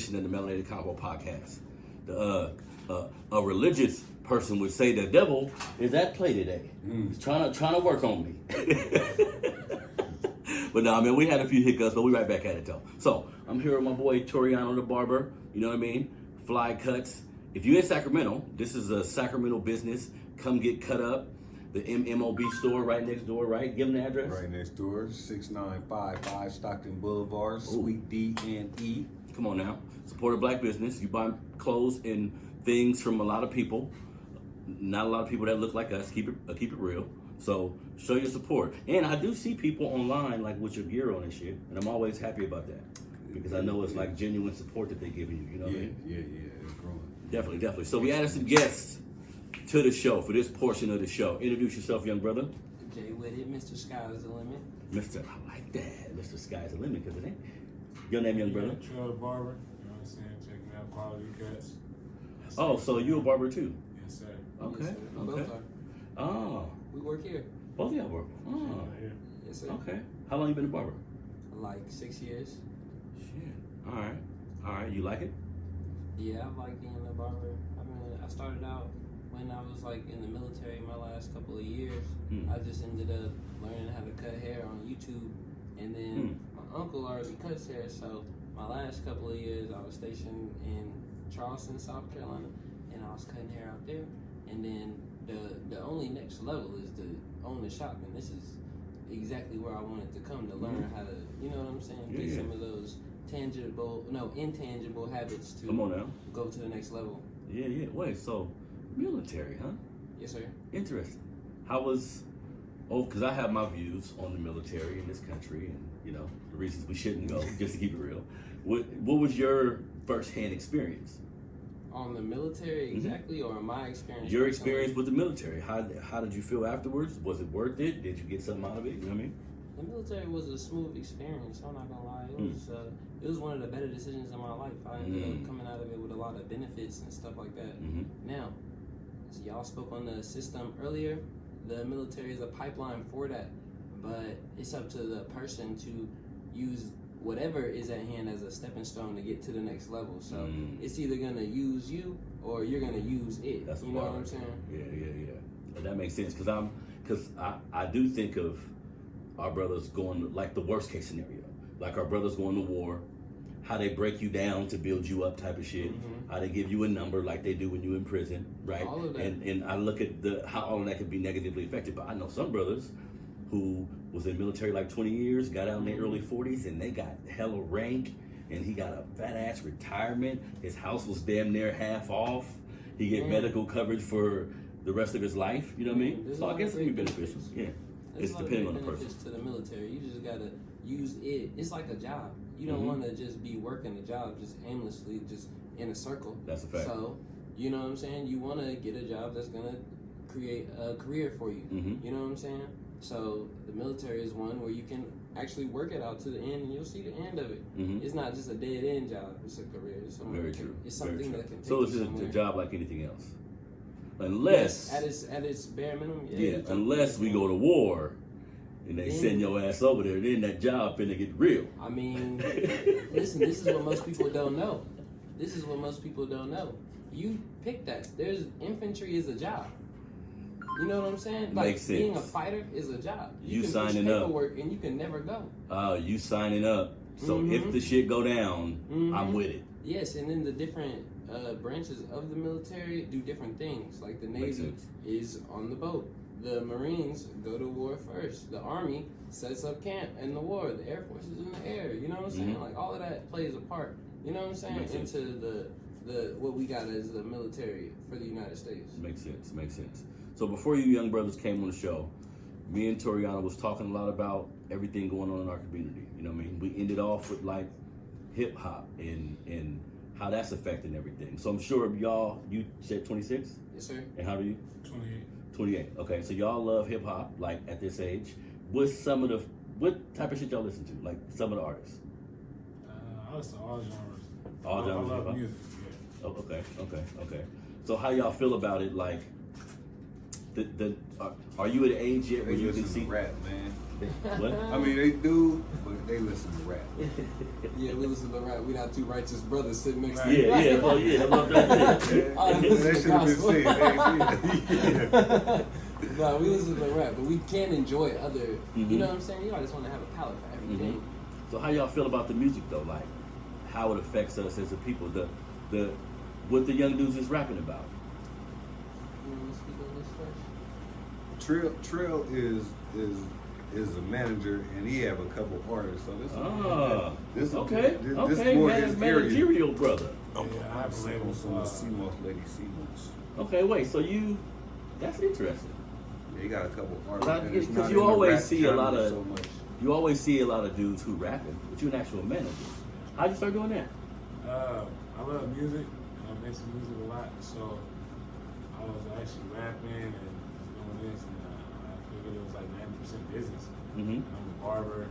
edition of the Melanated Convo podcast. A religious person would say the devil is at play today. He's trying to work on me. But no, I mean, we had a few hiccups, but we right back at it though. So I'm here with my boy Toriano the barber. You know what I mean? Fly cuts. If you're in Sacramento, this is a Sacramento business. Come get cut up. The MMOB store right next door, right? Give them the address. Right next door, 6955 Stockton Boulevard, Suite D and E. Come on now. Support a black business. You buy clothes and things from a lot of people. Not a lot of people that look like us. Keep it real. So show your support. And I do see people online like with your gear on and shit, and I'm always happy about that because I know it's like genuine support that they give you. You know what I mean? Yeah, it's growing. Definitely. So we added some guests to the show for this portion of the show. Introduce yourself, young brother. Jay with it, Mr. Sky's the limit. I like that. Mr. Sky's the limit, because it ain't. Your name, young brother? DonTrell the barber, you know what I'm saying? Checking out quality cuts. Oh, so you a barber too? Yes, sir. Okay. Yes, sir. We both are. Oh, We work here. both of y'all work. Oh, Yeah. Yes, sir. okay. How long you been a barber? Like 6 years. Shit. All right. You like it? Yeah, I like being a barber. I started out when I was like in the military my last couple of years. I just ended up learning how to cut hair on YouTube. And then my uncle already cuts hair, so my last couple of years I was stationed in Charleston, South Carolina, and I was cutting hair out there. And then the only next level is to own the shop, and this is exactly where I wanted to come to learn how to, you know what I'm saying, get some of those intangible habits to Come on now. go to the next level. Yeah. Wait, so military, huh? Yes, sir. Interesting. How was? Oh, because I have my views on the military in this country, and you know the reasons we shouldn't go. Just to keep it real, what was your first-hand experience? On the military exactly, or my experience? Your experience with the military. How did you feel afterwards? Was it worth it? Did you get something out of it? You know what I mean? The military was a smooth experience. I'm not gonna lie. It was one of the better decisions in my life. I ended up coming out of it with a lot of benefits and stuff like that. Now, so y'all spoke on the system earlier. The military is a pipeline for that, but it's up to the person to use whatever is at hand as a stepping stone to get to the next level. So it's either gonna use you or you're gonna use it. That's you know what I'm saying? Yeah. That makes sense because I do think of our brothers going like the worst case scenario, like our brothers going to war, how they break you down to build you up type of shit, how they give you a number like they do when you're in prison, right? All of that. And I look at how all of that could be negatively affected. But I know some brothers who was in the military like 20 years, got out in their early 40s, and they got hella rank, and he got a fat ass retirement. His house was damn near half off. He get medical coverage for the rest of his life. You know what I mean? So I guess it'd be beneficial. Yeah, it's depending on the person. To the military, you just gotta use it. It's like a job. You don't want to just be working a job just aimlessly, just in a circle. That's a fact. So, you know what I'm saying? You want to get a job that's gonna create a career for you. You know what I'm saying? So the military is one where you can actually work it out to the end, and you'll see the end of it. It's not just a dead end job; it's a career. It's Very true. It's something that can take so it's you a somewhere. job like anything else, unless at its bare minimum. unless we go to war and they send your ass over there, then that job finna get real. I mean, listen, this is what most people don't know. You pick that. Infantry is a job. You know what I'm saying? Like Makes sense. Being a fighter is a job. You can signing push up. paperwork and you can never go. You signing up. So if the shit go down, I'm with it. Yes, and then the different branches of the military do different things. Like the Navy is on the boat. The Marines go to war first. The Army sets up camp in the war. The Air Force is in the air. You know what I'm saying? Like all of that plays a part. You know what I'm saying? Into the what we got as the military for the United States. Makes sense. So before you young brothers came on the show, me and Toriano was talking a lot about everything going on in our community. You know what I mean? We ended off with like hip hop and how that's affecting everything. So I'm sure you said 26? Yes, sir. And how do you? 28. 28. Okay, so y'all love hip hop like at this age. What type of shit y'all listen to? Like some of the artists? I listen to all genres. All genres I of hip love hop? music, yeah. Okay. So how y'all feel about it? Like, are you at an age yet where you can see rap, man? What? I mean, they do, but they listen to rap. Yeah, we listen to rap. We not two righteous brothers sitting next to Yeah, yeah, well, yeah, I love that shit. That should have been said. No, we listen to rap, but we can enjoy other. You know what I'm saying? You always want to have a palate for everything. So how y'all feel about the music though? Like how it affects us as a people? The what the young dudes is rapping about. You want to speak on this first? Trill is a manager, and he have a couple artists. So this okay, this more his area. managerial brother. Yeah, I have a label from the for CMOS lady CMOS. Okay, wait. So that's interesting. Yeah, he got a couple artists. and it's Because not you in the always rap see a lot genre of so much. you always see a lot of dudes who rapping, but you're an actual manager. How'd you start doing that? I love music, and I make some music a lot, so I was actually rapping and doing this, and I figured it was like 90% business. Mm-hmm. And I'm a barber,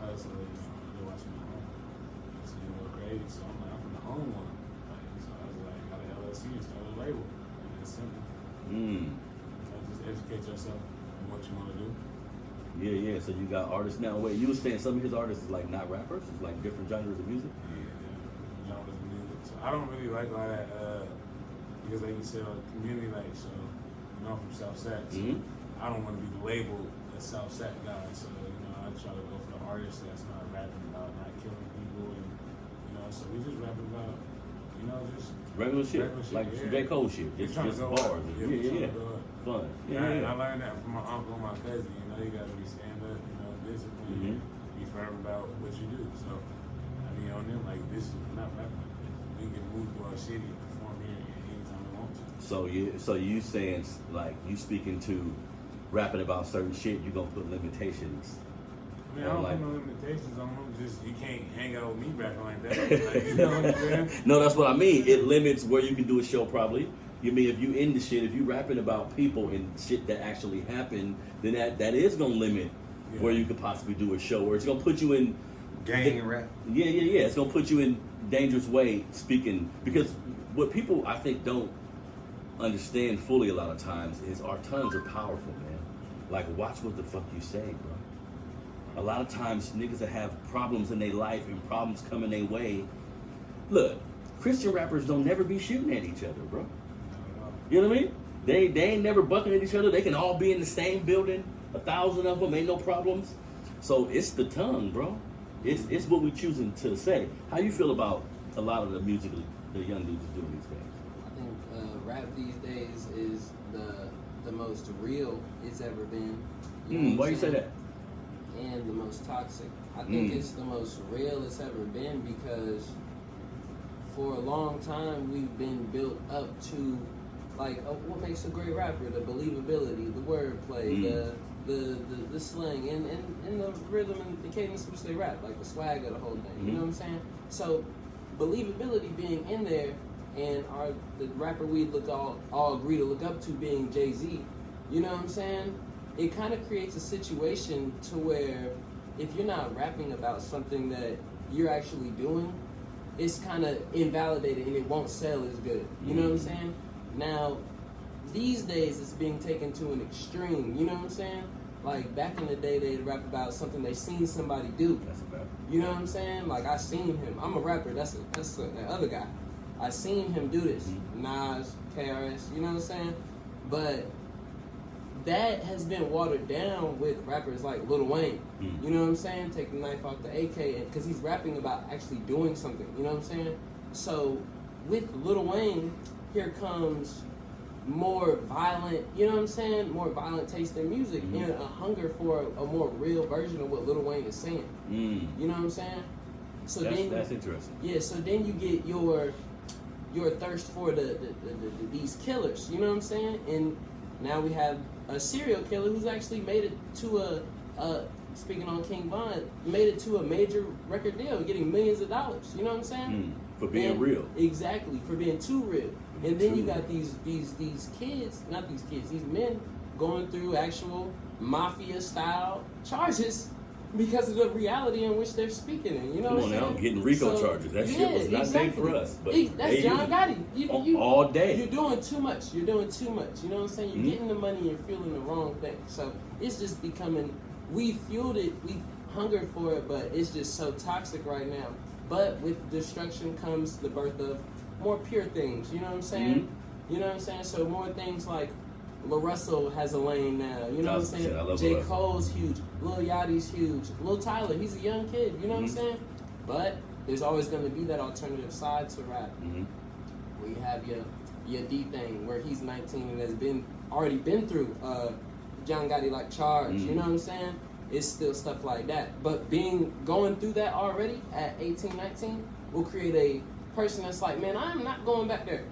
so I did watch my home. So you go crazy, so I'm like, I'm gonna own one. Like, so I was like, got an LLC and started a label. Like, it's simple. So just educate yourself on what you want to do. Yeah, yeah. So you got artists now. Wait, you were saying some of his artists is like not rappers, it's like different genres of music. Different genres of music. So I don't really like all that because, like you said, community like so. You know, I'm from South Sac, so I don't want to be labeled a South Sac guy. So I try to go for the artists that's not rapping about not killing people, and so we just rapping about just Regular shit, like yeah. J. Cole shit, We just tryna go bars. up. Yeah. Go up. Fun. Yeah, Yeah, and yeah. I learned that from my uncle and my cousin. You got to be stand up, disciplined, be firm about what you do. So, I mean, on them, like, this is not rapping like this. We can move to our city and perform here anytime we want to. So you saying like you speaking to rapping about certain shit, you gonna put limitations. I mean, I don't put no limitations on them. Just you can't hang out with me rapping like that. Like, you know what I'm saying? No, that's what I mean. It limits where you can do a show probably. You mean if you in the shit, if you rapping about people and shit that actually happened, then that is gonna limit where you could possibly do a show, or it's gonna put you in Gang rap. Yeah. It's gonna put you in dangerous way speaking, because what people I think don't understand fully a lot of times is our tongues are powerful, man. Like watch what the fuck you say, bro. A lot of times niggas that have problems in their life and problems coming their way. Look, Christian rappers don't never be shooting at each other, bro. You know what I mean? They ain't never bucking at each other. They can all be in the same building, 1,000 of them, ain't no problems. So it's the tongue, bro. It's what we choosing to say. How you feel about a lot of the music the young dudes are doing these days? I think rap these days is the most real it's ever been. Why you say that? And the most toxic. I think it's the most real it's ever been because for a long time we've been built up to what makes a great rapper? The believability, the wordplay, the slang, and the rhythm and the cadence which they rap, like the swag of the whole thing. You know what I'm saying? So believability being in there, and the rapper we all agree to look up to being Jay-Z. You know what I'm saying? It kind of creates a situation to where if you're not rapping about something that you're actually doing, it's kind of invalidated and it won't sell as good. You know what I'm saying? Now, these days it's being taken to an extreme. You know what I'm saying? Like back in the day, they'd rap about something they seen somebody do. That's a fact. You know what I'm saying? Like I seen him. I'm a rapper. That's the other guy. I seen him do this. Nas, KRS. You know what I'm saying? But that has been watered down with rappers like Lil Wayne. You know what I'm saying? Take the knife off the AK, because he's rapping about actually doing something. You know what I'm saying? So with Lil Wayne, here comes more violent, you know what I'm saying? More violent taste in music and a hunger for a more real version of what Lil Wayne is saying. You know what I'm saying? So that's interesting. Yeah, so then you get your thirst for these killers, you know what I'm saying? And now we have a serial killer who's actually made it to a speaking on King Von, made it to a major record deal, getting millions of dollars, you know what I'm saying? For being real. Exactly, for being too real. And then you got these men going through actual mafia style charges because of the reality in which they're speaking in. You know what I'm saying? Now, getting RICO charges. That shit was not made for us. But that's John Gotti. You all day. You're doing too much. You're doing too much. You know what I'm saying? You're getting the money and feeling the wrong thing. So it's just becoming we fueled it, we hungered for it, but it's just so toxic right now. But with destruction comes the birth of more pure things. You know what I'm saying? Mm-hmm. You know what I'm saying? So more things like Lil Russell has a lane now. You know what I'm saying? I love J. Russell. Cole's huge. Lil Yachty's huge. Lil Tyler, he's a young kid. You know what I'm saying? But there's always going to be that alternative side to rap. Where you have your D thing, where he's 19 and has already been through John Gotti like Charge. You know what I'm saying? It's still stuff like that. But going through that already at 18, 19 will create a person that's like, man, I'm not going back there.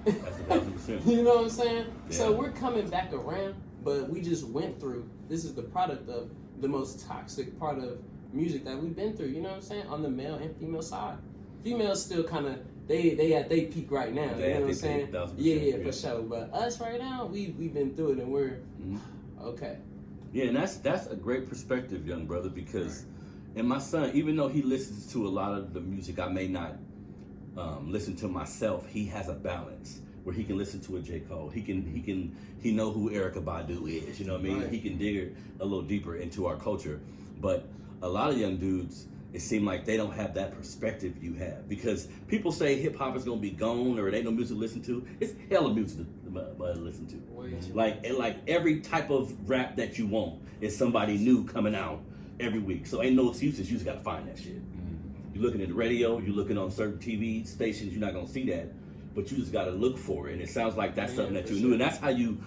That's 1,000%. You know what I'm saying? Yeah. So we're coming back around, but we just went through. This is the product of the most toxic part of music that we've been through. You know what I'm saying? On the male and female side, females still kind of they at their peak right now. You know what I'm saying? Yeah, for sure. But us right now, we've been through it, and we're okay. Yeah, and that's a great perspective, young brother, because and my son, even though he listens to a lot of the music I may not listen to myself, he has a balance where he can listen to a J. Cole. He know who Erykah Badu is. You know what I mean? Right. He can dig a little deeper into our culture. But a lot of young dudes, it seems like they don't have that perspective you have, because people say hip hop is gonna be gone or it ain't no music to listen to. It's hella music to listen to. Like every type of rap that you want is somebody new coming out every week. So ain't no excuses. You just gotta find that shit. You're looking at the radio, you're looking on certain TV stations, you're not gonna see that, but you just gotta look for it. And it sounds like that's something that you knew, and that's how you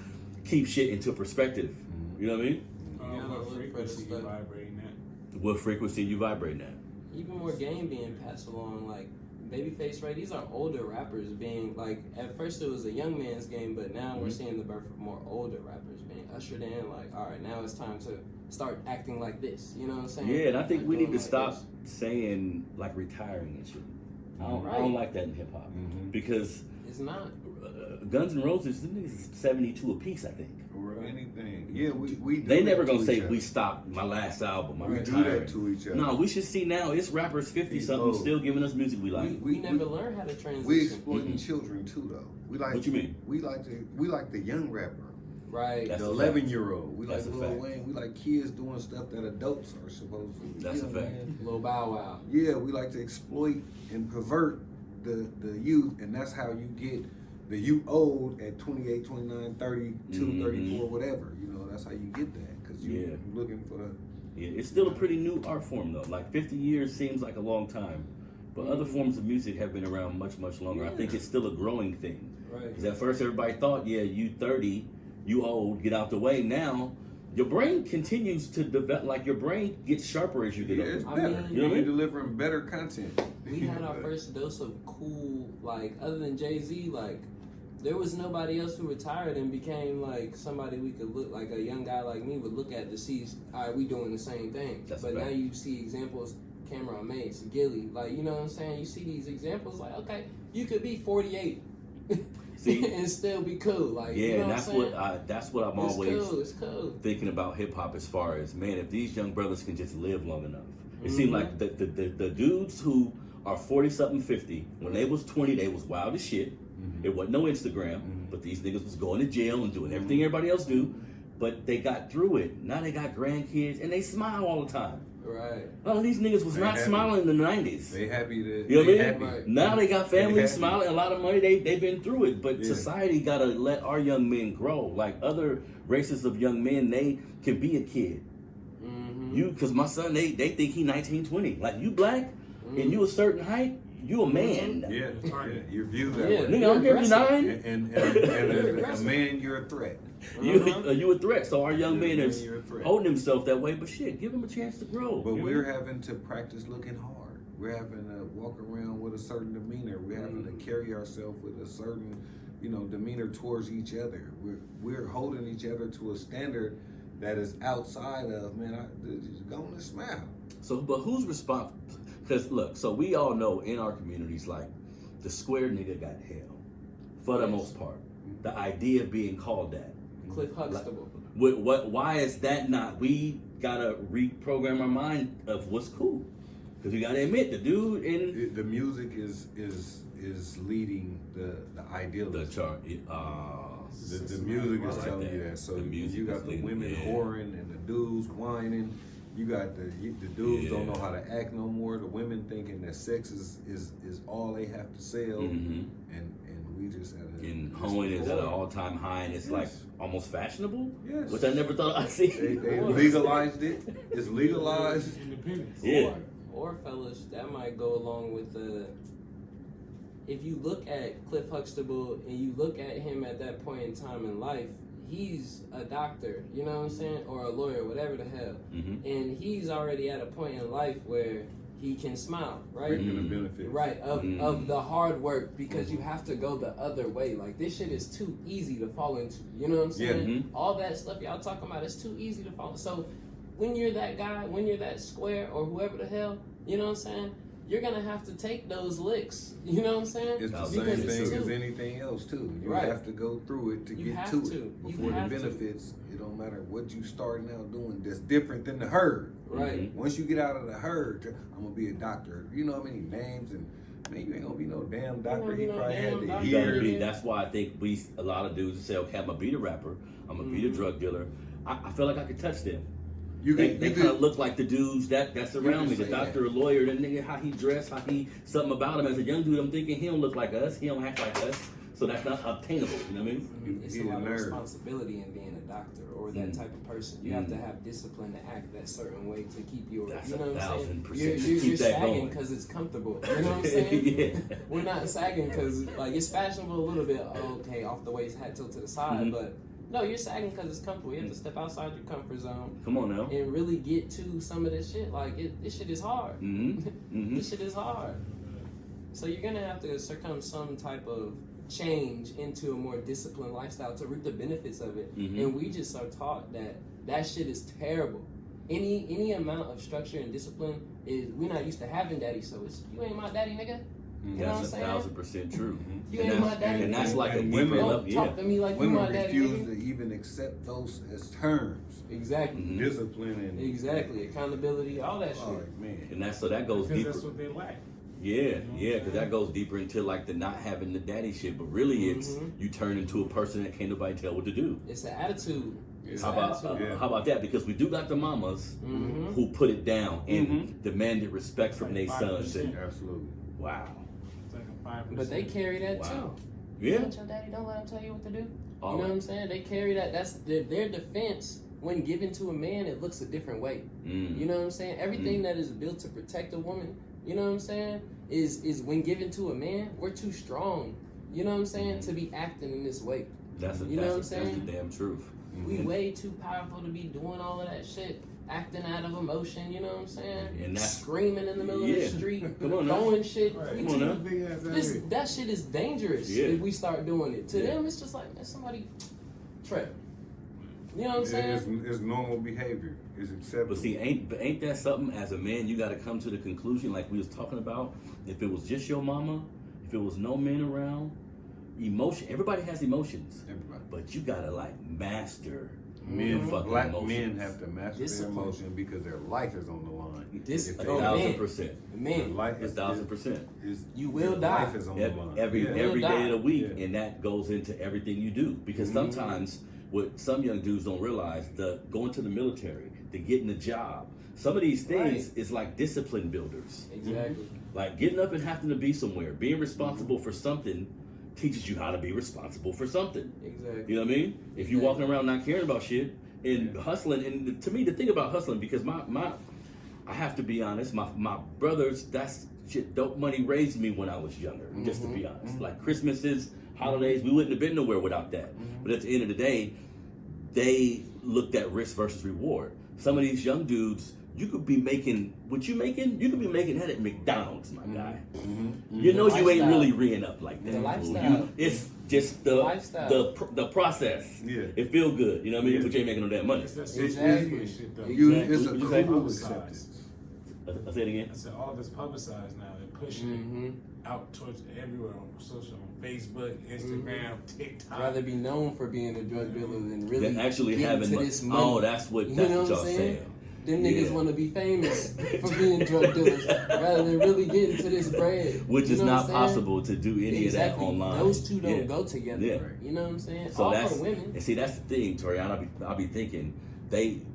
keep shit into perspective. You know what I mean? What frequency you vibrating at? What frequency you vibrating at? Even more game being passed along, like Babyface, right? These are older rappers being like. At first it was a young man's game, but now we're seeing the birth of more older rappers being ushered in. Like, all right, now it's time to start acting like this. You know what I'm saying? Yeah, and I think Like we need doing to like stop this. saying like retiring and shit. I don't Right. like that in hip hop because It's not. Guns N' Roses, them niggas is 72 apiece, I think. Or anything. Yeah, we do They never that gonna to say each other. we stopped my last album. I'm We do retiring. that to each other. No, we should see now. It's rappers 50 something still giving us music we like. We never learned how to transition. We exploiting children too, though. We like. What you mean? We like the young rapper, Right. That's the a 11-year-old. We That's like a Lil fact. Wayne. We like kids doing stuff that adults are supposed to do. That's a fact. Lil Bow Wow. Yeah, we like to exploit and pervert the youth, and that's how you get the youth old at 28, 29, 32, 34, whatever. You know, that's how you get that, because you're looking for. Yeah, it's still a pretty new art form though. Like 50 years seems like a long time, but other forms of music have been around much, much longer. I think it's still a growing thing. Right. Because at first everybody thought, yeah, you 30, you old, get out the way. Now your brain continues to develop. Like your brain gets sharper as you get It's older. better. mean, you know what I mean? Delivering better content. We had our first dose of cool, like, other than Jay-Z, like, there was nobody else who retired and became, like, somebody we could look, like a young guy like me would look at to see, all right, we doing the same thing. That's but a now fact. you see examples, Cameron Mace, Gilly, like, you know what I'm saying? You see these examples, like, okay, you could be 48 See? and still be cool. Like, Yeah, you know and what that's what I'm It's always cool, it's cool. thinking about hip hop as far as, man, if these young brothers can just live long enough. It seemed like the dudes who are 40 something, 50, when they was 20, they was wild as shit. It wasn't no Instagram, but these niggas was going to jail and doing everything everybody else do. But they got through it. Now they got grandkids and they smile all the time. Right. Oh, these niggas was They not happy. smiling in the 90s. They happy to. You know what I mean? Happy. Right. Now they got families happy. smiling, a lot of money. They've been through it, but Yeah. society gotta let our young men grow. Like other races of young men, they can be a kid. You, cause my son, they think he 19, 20. Like you black and you a certain height, you a man. Yeah, yeah, you're viewed that Yeah. way. Nigga, I don't care if you're Aggressive. 9. And a man, you're a threat. You a threat. So our young man is You're a threat. holding himself that way. But shit, give him a chance to grow. But you know? we're having to practice looking hard. We're having to walk around with a certain demeanor. We're having to carry ourselves with a certain, demeanor towards each other. We're holding each other to a standard that is outside of, just go on and smile. So, but who's responsible? Because look, so we all know in our communities, like the square nigga got hell for the most part. The idea of being called that. Cliff Huxtable. Why is that not? We gotta reprogram our mind of what's cool. Because we gotta admit, the dude in The music is leading the idealism. the chart. The music is Like telling you that. that. So The music you got is the leading, women yeah. whoring and the dudes whining. You got the dudes don't know how to act no more. The women thinking that sex is all they have to sell, and we just had a And hoeing is at an all-time high, and it's like almost fashionable. Yes. Which I never thought I'd see. They legalized it. It's legalized. Independence. Yeah. Or fellas, that might go along with if you look at Cliff Huxtable and you look at him at that point in time in life, he's a doctor, you know what I'm saying, or a lawyer, whatever the hell, and he's already at a point in life where he can smile, right? Reaping the benefits. Right, of the hard work, because you have to go the other way. Like, this shit is too easy to fall into, you know what I'm saying? All that stuff y'all talking about is too easy to fall. So when you're that guy, when you're that square or whoever the hell, you know what I'm saying, you're gonna have to take those licks, you know what I'm saying? It's the Because same it's thing as too. anything else too. You Right. have to go through it to You get have to to. it. You Before the have to. benefits, it don't matter what you starting out doing that's different than the herd. Right. Once you get out of the herd, I'm gonna be a doctor. You know how many names and man, you ain't gonna be no damn doctor. He probably had the You gotta years. be, that's why I think a lot of dudes say, okay, I'm gonna be the rapper, I'm gonna be the drug dealer. I feel like I could touch them. They kind of look like the dudes that's around me. The doctor, or lawyer, the nigga, how he dressed, something about him. As a young dude, I'm thinking he don't look like us, he don't act like us, so that's not obtainable. You know what I mean? It's a lot of responsibility in being a doctor or that type of person. You have to have discipline to act that certain way to keep your. That's you know what I'm saying? 1,000% You're keep that sagging going. because it's comfortable. You know what I'm saying? Yeah. We're not sagging because like it's fashionable a little bit. Okay, off the waist, hat tilt to the side, but. No, you're sagging because it's comfortable. You have to step outside your comfort zone. Come on now. And really get to some of this shit. Like, this shit is hard. This shit is hard. So you're going to have to succumb some type of change into a more disciplined lifestyle to reap the benefits of it. And we just are taught that shit is terrible. Any amount of structure and discipline is, we're not used to having daddy, so it's, you ain't my daddy, nigga. You know what I'm That's saying? 1,000% true. You ain't my daddy. And that's like a And deeper women level. Don't talk to me like you Women my daddy, refuse nigga. to even accept those as terms. Exactly. Discipline and Exactly. Accountability, all that shit. like, man. And so that goes Because deeper. that's what they lack. Yeah, because that goes deeper into like the not having the daddy shit. But really, it's you turn into a person that can't nobody tell what to do. It's an attitude. It's How an about attitude. how about that? Because we do got the mamas who put it down and demanded respect from their sons. And, Absolutely. wow. It's like a 5%. But they carry that Wow. too. Yeah. Don't your daddy, don't let him tell you what to do. All you know right. what I'm saying? They carry that. That's their defense. When given to a man, it looks a different way. You know what I'm saying? Everything that is built to protect a woman, you know what I'm saying, is when given to a man, we're too strong. You know what I'm saying? To be acting in this way. That's You know what I'm that's the saying? damn truth. We way too powerful to be doing all of that shit. Acting out of emotion, you know what I'm saying? And that's- screaming in the middle of the street, Come on now. throwing shit. Right. We Come on too- now. Big ass This, area. that shit is dangerous if we start doing it. To them, it's just like, man, somebody trip. You know what I'm saying? It's normal behavior. It's acceptable. But see, ain't that something? As a man, you got to come to the conclusion, like we was talking about. If it was just your mama, if it was no men around, emotion. Everybody has emotions, Everybody. but you gotta like master Men, the fucking black emotions. men have to master Discipline. their emotion because their life is on the line. Discipline. If they- 1,000%. Man, life It's 1,000%. You will their die. Life is on the line. Every Yeah. day of the week, Yeah. and that goes into everything you do. Because sometimes what some young dudes don't realize, the going to the military, the getting a job, some of these things is like discipline builders. exactly. Like getting up and having to be somewhere, being responsible for something teaches you how to be responsible for something. Exactly. You know what I mean? If you're walking around not caring about shit and hustling, and to me, the thing about hustling, because I have to be honest, my brothers, that's shit, dope money raised me when I was younger, just to be honest. Like Christmases, holidays, we wouldn't have been nowhere without that. But at the end of the day, they looked at risk versus reward. Some of these young dudes, you could be making what you making. You could be making that at McDonald's, my guy. You know you ain't Lifestyle. really reeing up like that. The fool. lifestyle. It's just the Lifestyle. the process. Yeah. It feel good. You know what I mean? Yeah. But you ain't making no damn money. It's that Exactly. social media shit though. It's a What you say? cool Publicized. acceptance. I say it again. I said all this publicized now. They're pushing it out towards everywhere on social, on Facebook, Instagram, TikTok. Rather be known for being a drug dealer than really Than actually getting having to money. this money. Oh, that's what You that's know what what y'all I'm saying? saying. Them niggas want to be famous for being drug dealers rather than really getting to this bread. Which is not possible to do any of that online. Those two don't go together. Yeah. You know what I'm saying? So all that's for women. and see that's the thing, Toriano. I'll be thinking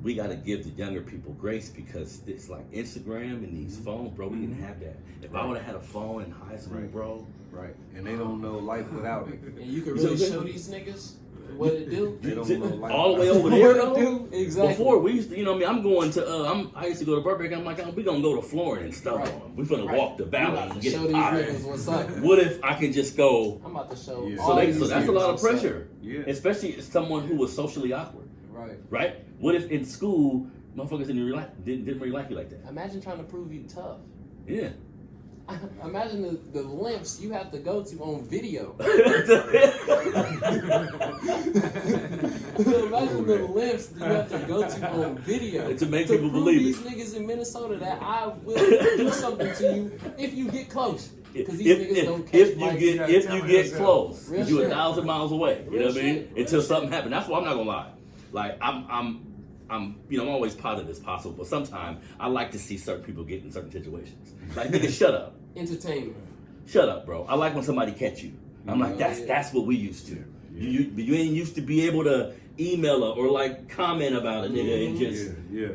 we got to give the younger people grace because it's like Instagram and these phones, bro. We didn't have that. If I would have had a phone in high school, bro. Right. And they don't know life without it. And you can really show these niggas what it do. They don't know life all the way without over there, What it though. do? Exactly. Before we used to, you know, what I mean, I'm going to, I used to go to Burbank. I'm like, we gonna go to Florida and stuff. Right. We finna walk the valley and get Show these tired. niggas what's up. What if I can just go? I'm about to show. Yeah. all So these that's a niggas lot of what's up. pressure. Yeah. Especially someone who was socially awkward. Right. Right? What if in school, motherfuckers didn't really like you like that? Imagine trying to prove you tough. Yeah. Imagine the lengths you have to go to on video. Imagine the lengths you have to go to on video To make people prove believe these it. niggas in Minnesota that I will do something to you if you get close. Because these niggas don't catch if mics. you get close, Real you shit. 1,000 miles away. You know Real what I mean? shit. Until something happens. That's why I'm not gonna lie. Like I'm you know, I'm always positive as possible, but sometimes I like to see certain people get in certain situations. Like nigga, shut up. Entertainment. Shut up, bro. I like when somebody catch you. I'm like, that's what we used to. You ain't used to be able to email her or like comment about a nigga and just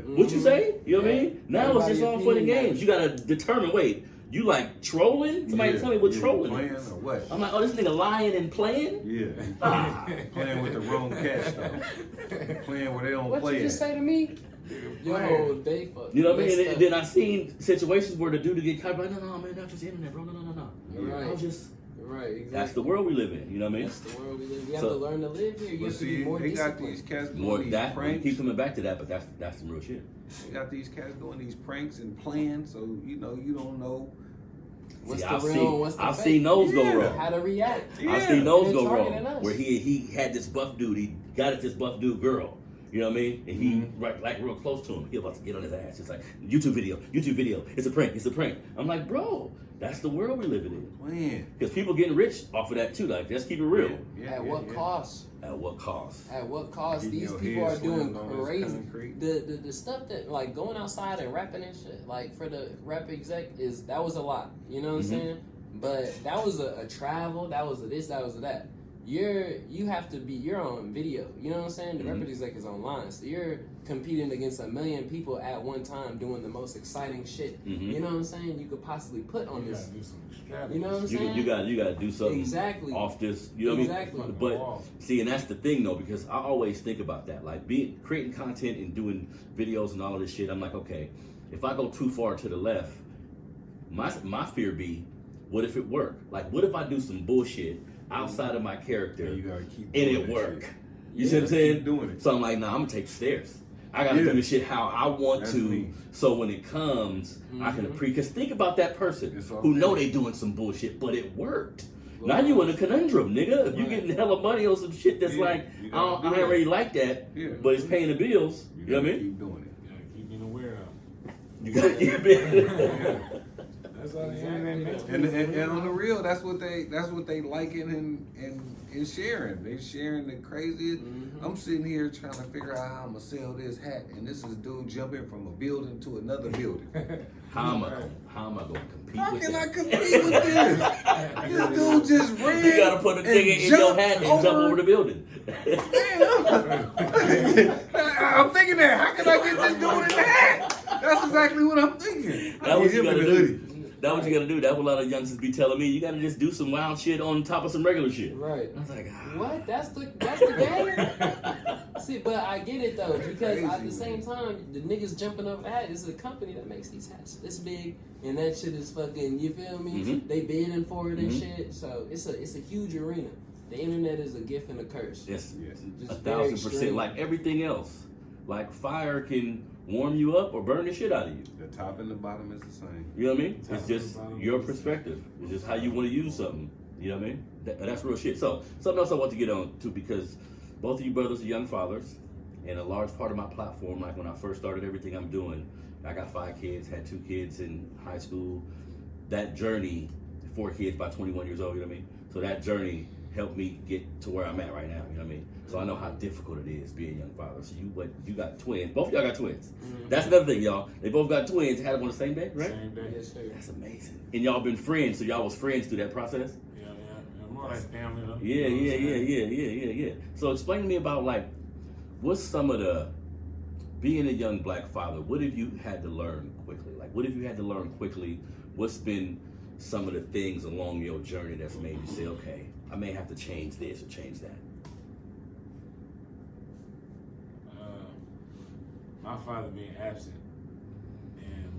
what you say? You know what I mean? Now it's just all fun and games. You gotta determine, wait, you like trolling? Somebody tell me what trolling playing is. or what? I'm like, oh, this nigga lying and playing? Yeah. Playing with the wrong catch though. Playing where they don't What play you just it. say to me? Yo, Playing. they fuck. You know what I mean? messed And up. then I seen situations where the dude would get caught like, no, man, that's just the internet, bro. No. Right. I was just Right, exactly. that's the world we live in, you know what I mean? That's the world we live in. We have So- to learn to live here. You But have to be see, more they got disciplined. these cats doing More these that we pranks. keep coming back to that, but that's some real shit. They got these cats doing these pranks and playing, so you know you don't know. What's See, the real and what's the I've fake? seen those go Yeah. wrong. How to react. Yeah. I've seen those And go targeting wrong. us. Where he had this buff dude, he got at this buff dude girl. You know what I mean? And he Mm-hmm. right like real close to him. He about to get on his ass. It's like YouTube video. It's a prank. I'm like, bro, that's the world we living in. Playing. Because people getting rich off of that too. Like, let's keep it real. At what cost? At what cost? At what cost? Getting These your people head are doing slammed on this crazy. concrete. The stuff that like going outside and rapping and shit, like for the rap exec that was a lot. You know what I'm saying? But that was a travel. That was a this. That was a that. You're on video. You know what I'm saying? The rap exec is online, so you're competing against 1 million people at one time doing the most exciting shit. You know what I'm saying? You could possibly put on You this. gotta do some extravagance. You know what I'm saying? You gotta do something Exactly. off this. You know what Exactly. I mean? But see, and that's the thing though, because I always think about that. Like creating content and doing videos and all of this shit. I'm like, okay, if I go too far to the left, my fear be, what if it work? Like, what if I do some bullshit outside of my character And you gotta keep and doing it that work? shit. You see what I'm saying? Keep doing it. So I'm like, nah, I'm gonna take the stairs. I gotta do this shit how I want That's to. me. So when it comes, I can appreciate. Because think about that person It's all who know good. they doing some bullshit, but it worked. Now you in a conundrum, nigga. If you getting hella money on some shit that's Yeah, like, you I gotta do ain't it. really like that, Yeah. but it's paying the bills. You know what I mean? Keep doing it. You gotta keep being aware of. You gotta keep it. That's all the internet makes And on the real, that's what they liking and sharing. They sharing the craziest. I'm sitting here trying to figure out how I'm gonna sell this hat, and this is dude jumping from a building to another building. How am I gonna compete How with can I that? compete with this? This dude just ran. You gotta put a nigga in your hat and jump over the building. I'm thinking that. How can I get this dude in the hat? That's exactly what I'm thinking. That's what you gotta do. That's what you gotta do. That's what a lot of youngsters be telling me. You gotta just do some wild shit on top of some regular shit. Right. I was like, What? That's the game? See, but I get it though, because at the same time, the niggas jumping over the hat is a company that makes these hats this big, and that shit is fucking, you feel me? They bidding for it and shit, so it's a huge arena. The internet is a gift and a curse. Yes, Just very 1,000%. extreme. Like everything else, like fire can warm you up or burn the shit out of you. The top and the bottom is the same. You know what I mean? Top It's and just bottom your is the perspective. It's just how you want to use something. You know what I mean? That's real shit. So something else I want to get on to, because both of you brothers are young fathers, and a large part of my platform, like when I first started everything I'm doing, I got 5 kids, had 2 kids in high school. That journey, 4 kids by 21 years old. You know what I mean? So that journey helped me get to where I'm at right now. You know what I mean? So I know how difficult it is being a young father. So you got twins. Both of y'all got twins. Mm-hmm. That's another thing, y'all. They both got twins. Had them on the same day, right? Same day. Yes, sir. That's amazing. And y'all been friends, so y'all was friends through that process? Yeah. More like family though. Yeah. So explain to me about like, what's some of the, being a young black father, what have you had to learn quickly? Like, what have you had to learn quickly? What's been some of the things along your journey that's made you say, okay, I may have to change this or change that? My father being absent, and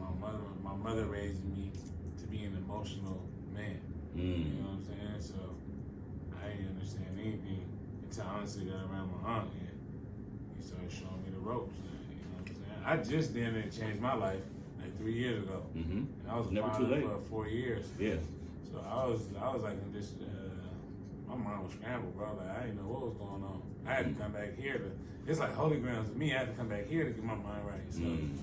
my mother raising me to be an emotional man. You know what I'm saying? So I didn't understand anything until I honestly got around my aunt and he started showing me the ropes. You know what I'm saying? I just then changed my life like 3 years ago, and I was Never too father late. for 4 years. Yeah. So I was like in this. My mind was scrambled, bro. Like I didn't know what was going on. I had to come back here to. It's like holy ground to me. I had to come back here to get my mind right. So, and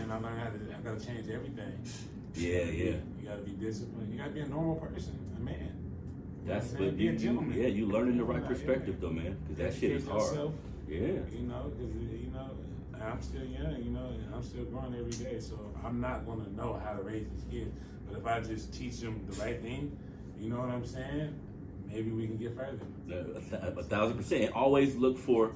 I learned I gotta change everything. Yeah. You gotta be disciplined. You gotta be a normal person, a man. That's what what be a gentleman. you learning the right perspective though, man. Because that shit is hard. Yourself, Yeah. You know, because I'm still young. And I'm still growing every day. So I'm not gonna know how to raise these kids. But if I just teach them the right thing, you know what I'm saying? Maybe we can get further. 1,000%. Always look for,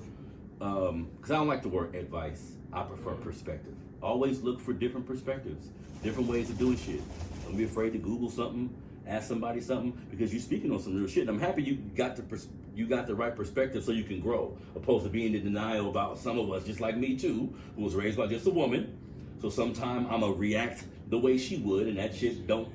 because I don't like the word advice. I prefer perspective. Always look for different perspectives, different ways of doing shit. Don't be afraid to Google something, ask somebody something, because you're speaking on some real shit. And I'm happy you got the right perspective so you can grow, opposed to being in denial about some of us, just like me too, who was raised by just a woman. So sometimes I'm going to react the way she would, and that shit don't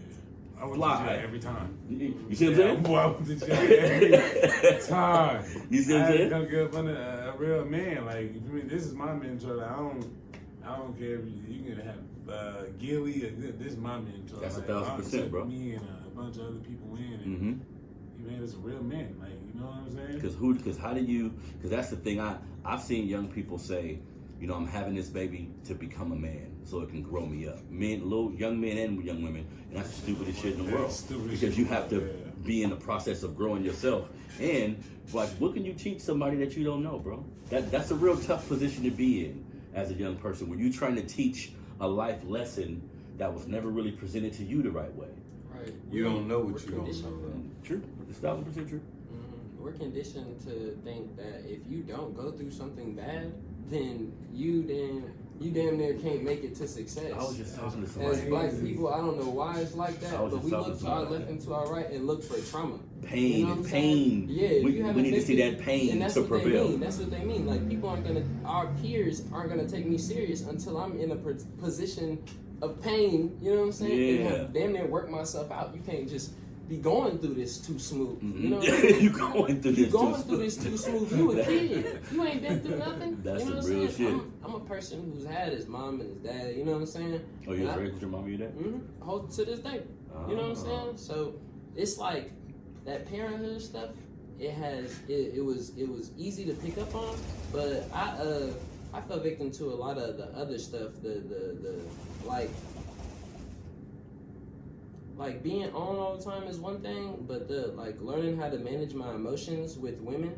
I went fly. to jail every time. You see what I'm saying? Boy, I went to jail every time. You see what I'm I had to saying? come get up under a real man. Like, you mean this is my mentor. Like, I don't care if you can have Gilly or this is my mentor. That's like, 1,000%, bro. Me and a bunch of other people in, and he made us a real man. Like, you know what I'm saying? Because that's the thing. I've seen young people say, you know, I'm having this baby to become a man so it can grow me up. Young men and young women, and that's the stupidest shit in the world. Because you have to be in the process of growing yourself. And like, what can you teach somebody that you don't know, bro? That's a real tough position to be in as a young person, where you're trying to teach a life lesson that was never really presented to you the right way. Right. You don't know what We're you don't conditioned. know. True. It's 1,000% true. We're conditioned to think that if you don't go through something bad, then you damn near can't make it to success. I was just talking to As somebody. black people, I don't know why it's like that, I was but just we talking look to to our somebody. left and to our right and look for trauma. Pain You know and what I'm pain. saying? Yeah, we you haven't need to been see through- that pain and that's to what they prevail. mean. That's what they mean. Like, our peers aren't gonna take me serious until I'm in a position of pain. You know what I'm saying? And Yeah. have damn near work myself out. You can't just be going through this too smooth. You know what I'm Mhm. saying? You going through You this going too through this too smooth. You a kid. You ain't been through nothing. That's you know some what I'm real saying? shit. I'm a person who's had his mom and his dad. You know what I'm saying? Oh, you was And raised with your mom and your dad? hold to this day. You know what I'm Oh. saying? So it's like that parenthood stuff. It was easy to pick up on, but I fell victim to a lot of the other stuff. The like being on all the time is one thing, but the like learning how to manage my emotions with women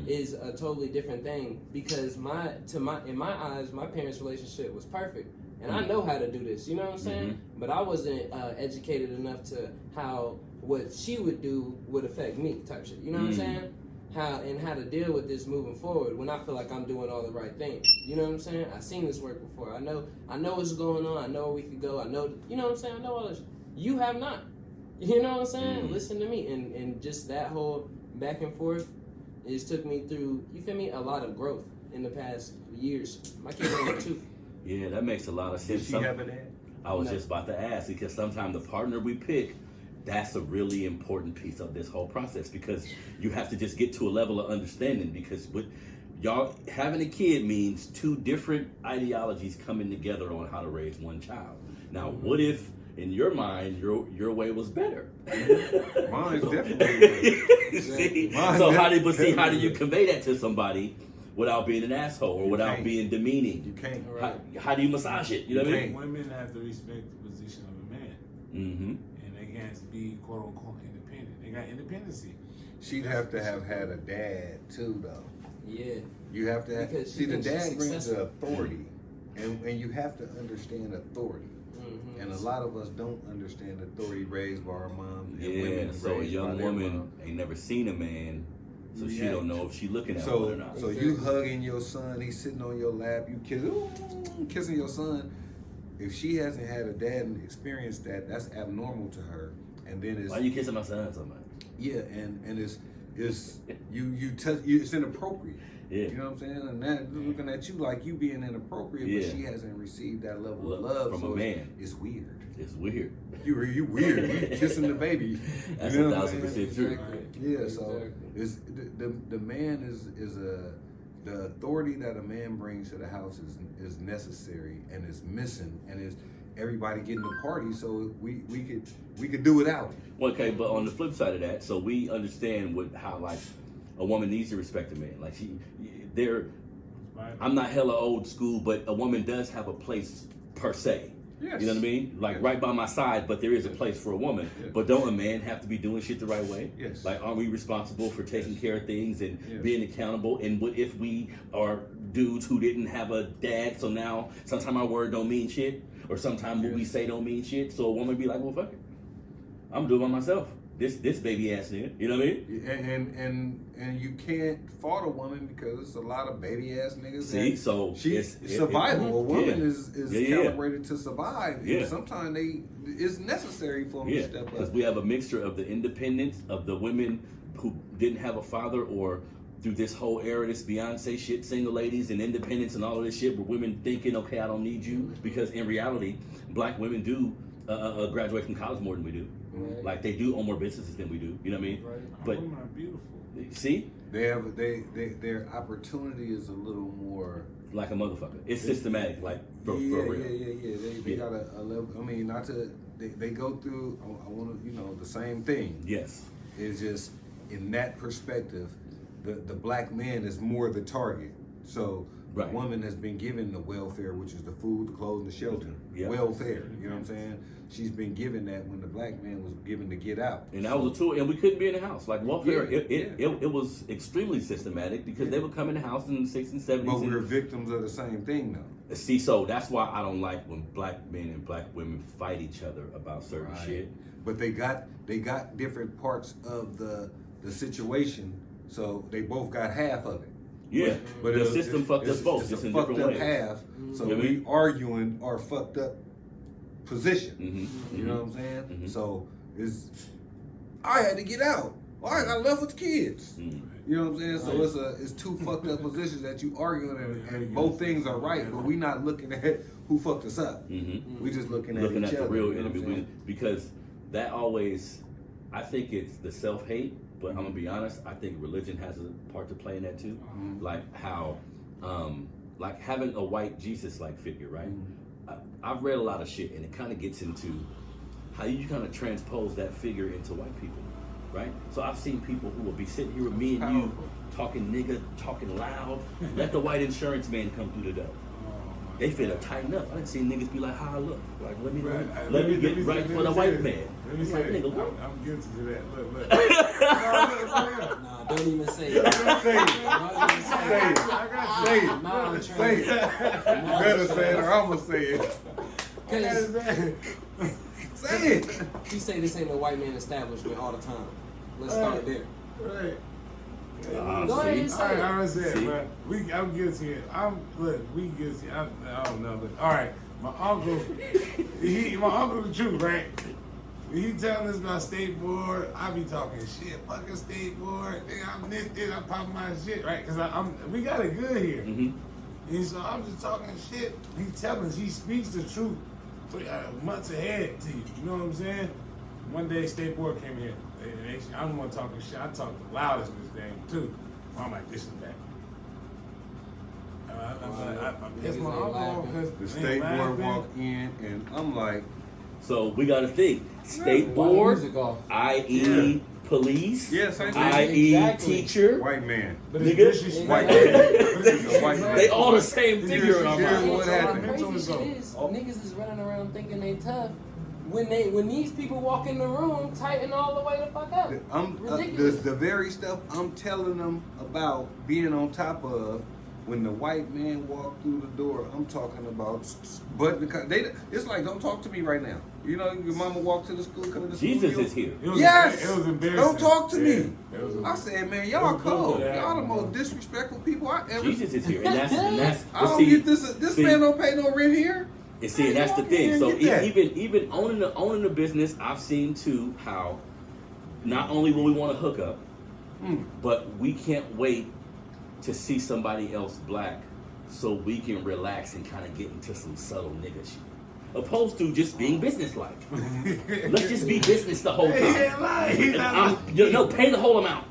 is a totally different thing, because in my eyes, my parents' relationship was perfect. And I know how to do this, you know what I'm saying? But I wasn't educated enough to how what she would do would affect me, type shit. You know what I'm saying? How to deal with this moving forward when I feel like I'm doing all the right things. You know what I'm saying? I've seen this work before. I know what's going on. I know where we could go. I know, you know what I'm saying? I know all this. You have not. You know what I'm saying? Listen to me. And just that whole back and forth took me through, you feel me, a lot of growth in the past years. My kids are 2. Yeah, that makes a lot of Did sense. she have an ad? I was No. just about to ask, because sometimes the partner we pick, that's a really important piece of this whole process, because you have to just get to a level of understanding, because what y'all having a kid means 2 different ideologies coming together on how to raise one child. Now, what if in your mind your way was better? Mine's definitely. See? Mine's So how do you definitely. convey that to somebody without being an asshole or without can't. being demeaning? You can't. How do you massage it? You know what I mean? Women have to respect the position of a man, Mm-hmm. and they can't be quote unquote independent. They got independency. she'd have to have had a dad too, though. Yeah. You have to have, Because see, the she thinks dad she's brings the successful. authority, and you have to understand authority. Mm-hmm. And a lot of us don't understand authority raised by our mom. And Yeah, women so a raised young by their woman mom. ain't never seen a man, so she don't know if she looking at one or So, not. so you hugging your son, he's sitting on your lap, you kissing your son. If she hasn't had a dad and experienced that, that's abnormal to her. And then it's Why you kissing my son so much? yeah, and it's you touch it's inappropriate. Yeah. You know what I'm saying? And that looking at you like you being inappropriate, Yeah. but she hasn't received that level of Love love from so a man. It's weird. It's weird. You weird. You kissing the baby. That's You know what I'm 1,000% saying? true. Yeah, so Exactly. it's the man is the authority that a man brings to the house is necessary and is missing and is everybody getting the party so we could do without it. Well, okay, but on the flip side of that, so we understand how like a woman needs to respect a man. Like I'm not hella old school, but a woman does have a place per se. Yes. You know what I mean? Like Yes. right by my side, but there is a place for a woman. Yes. But don't a man have to be doing shit the right way? Yes. Like, aren't we responsible for taking Yes. care of things and Yes. being accountable? And what if we are dudes who didn't have a dad, so now sometimes our word don't mean shit, or sometimes what we Yes. say don't mean shit. So a woman be like, well, fuck it, I'm doing it by myself. This baby ass nigga, you know what I mean? And you can't fault a woman because it's a lot of baby ass niggas. See, that so it's survival. A woman yeah. is Yeah. calibrated to survive. Yeah. And sometimes it's necessary for them Yeah, to step because up. we have a mixture of the independence of the women who didn't have a father, or through this whole era, this Beyonce shit, single ladies and independence and all of this shit, where women thinking, okay, I don't need you, because in reality, black women do graduate from college more than we do. Right. Like they do own more businesses than we do. You know what I mean? Right. But Women are beautiful. see, Their opportunity is a little more. like a motherfucker, it's systematic, like for real. They Yeah. got a level. I mean, not to. They go through. I want to. The same thing. Yes. It's just in that perspective, the black man is more the target. So Right. the woman has been given the welfare, which is the food, the clothes, and the shelter. Yeah. Welfare. You know what I'm saying? She's been given that when the black man was given to get out. And that was a tool, and we couldn't be in the house. Like welfare, Yeah, it was extremely systematic because they would come in the house in the 60s and 70s. But and- we're victims of the same thing, though. See, so that's why I don't like when black men and black women fight each other about certain Right. shit. But they got different parts of the situation, so they both got half of it. Yeah, But the it's- system fucked us both, it's just a in fucked different up ways. half. So You know what I we mean? arguing our fucked up position. Mm-hmm. You know what I'm saying? Mhm. So I had to get out. Well, I got left with kids. Mm-hmm. You know what I'm saying? So it's two fucked up positions that you arguing, and both things are right, but we not looking at who fucked us up. Mm-hmm. We just looking at Looking each at the other. real you know what enemy, I'm saying? because that always, I think it's the self-hate. But I'm gonna be honest, I think religion has a part to play in that too. Mhm. Like how, like having a white Jesus-like figure, right? I've read a lot of shit, and it kind of gets into how you kind of transpose that figure into white people, right? So I've seen people who will be sitting here with me and you, talking nigga, talking loud. Let the white insurance man come through the door. They finna tighten up. I done seen niggas be like, how I look? Like, let me get right for the white man. Let me say Like, this. nigga, what? I'm guilty to that. Look. Nah, don't even say it. Say it. Don't even say Say it. it. Say it. Nah, I'm Say trying. it. You better say it or I'm gonna say it. Say it. He say this ain't a white man establishment all the time. Let's start there. Right. Go ahead and All say right, it. I said, See? bro. I'm guilty. We guilty. I don't know, but all right. My uncle the truth, right? He telling us about state board. I be talking shit, fucking state board. Nigga, I'm this, I'm popping my shit, right? Cause we got it good here. Mm-hmm. And so I'm just talking shit. He speaks the truth months ahead to you. You know what I'm saying? One day state board came here. I'm gonna talking shit. I talk the loudest in this game too. I'm like, this is bad. I pissed my uncle off because The state board walked in and I'm like, So we got to think. State Wipe board, music off. i.e. police, yeah, same thing. i.e. Exactly. teacher. White man. But it's Nigga. disrespect. White man. It's a white man. They all the same figure in our Here's mind. what So the happened. crazy shit is, niggas is running around thinking they tough, when these people walk in the room, tighten all the way the fuck up. Ridiculous. The very stuff I'm telling them about being on top of when the white man walked through the door. I'm talking about, but it's like, don't talk to me right now. You know, your mama walked to the school, come to the school. Jesus is here. It was embarrassing. Don't talk to me. Yeah, I said, man, y'all cold. Y'all the most disrespectful people I ever. Jesus is here, and that's. I don't get this. This man don't pay no rent here. And see, and that's the thing. So even owning the business, I've seen too how not only will we want to hook up, but we can't wait to see somebody else black so we can relax and kind of get into some subtle nigga shit. Opposed to just being business-like. Let's just be business the whole time. No, pay the whole amount.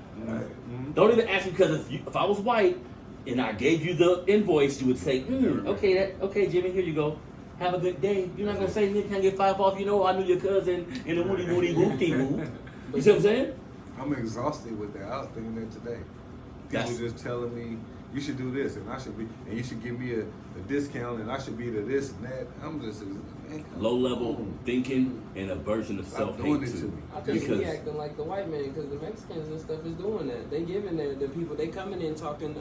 Don't even ask me, because if I was white and I gave you the invoice, you would say, okay, Jimmy, here you go. Have a good day. You're not gonna say, nigga, can I get 5 off? You know, I knew your cousin in the woody woo. You see what I'm saying? I'm exhausted with that. I was thinking that today. People just telling me you should do this and I should be, and you should give me a discount and I should be to this and that. I'm just low level thinking and a version of self hate too. I think we acting like the white man, because the Mexicans and stuff is doing that. They giving the people, they coming in talking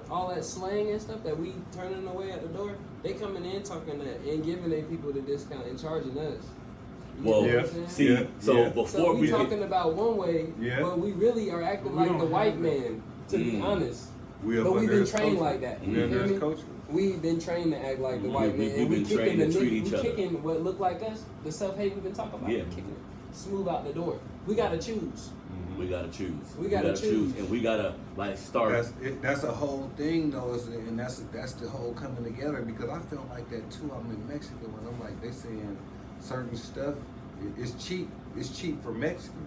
all that slang and stuff that we turning away at the door. They coming in talking that and giving their people the discount and charging us. Before we talking about one way, but we really are acting like the white man. To be honest, but we've been trained like that. We've been trained to act like the white man, and we kicking what look like us, the self hate we've been talking about. Kicking it smooth out the door. We gotta choose. We gotta choose. We gotta choose, and we gotta start. That's a whole thing, though, and that's the whole coming together. Because I felt like that too. I'm in Mexico, and I'm like, they saying certain stuff is cheap. It's cheap for Mexicans.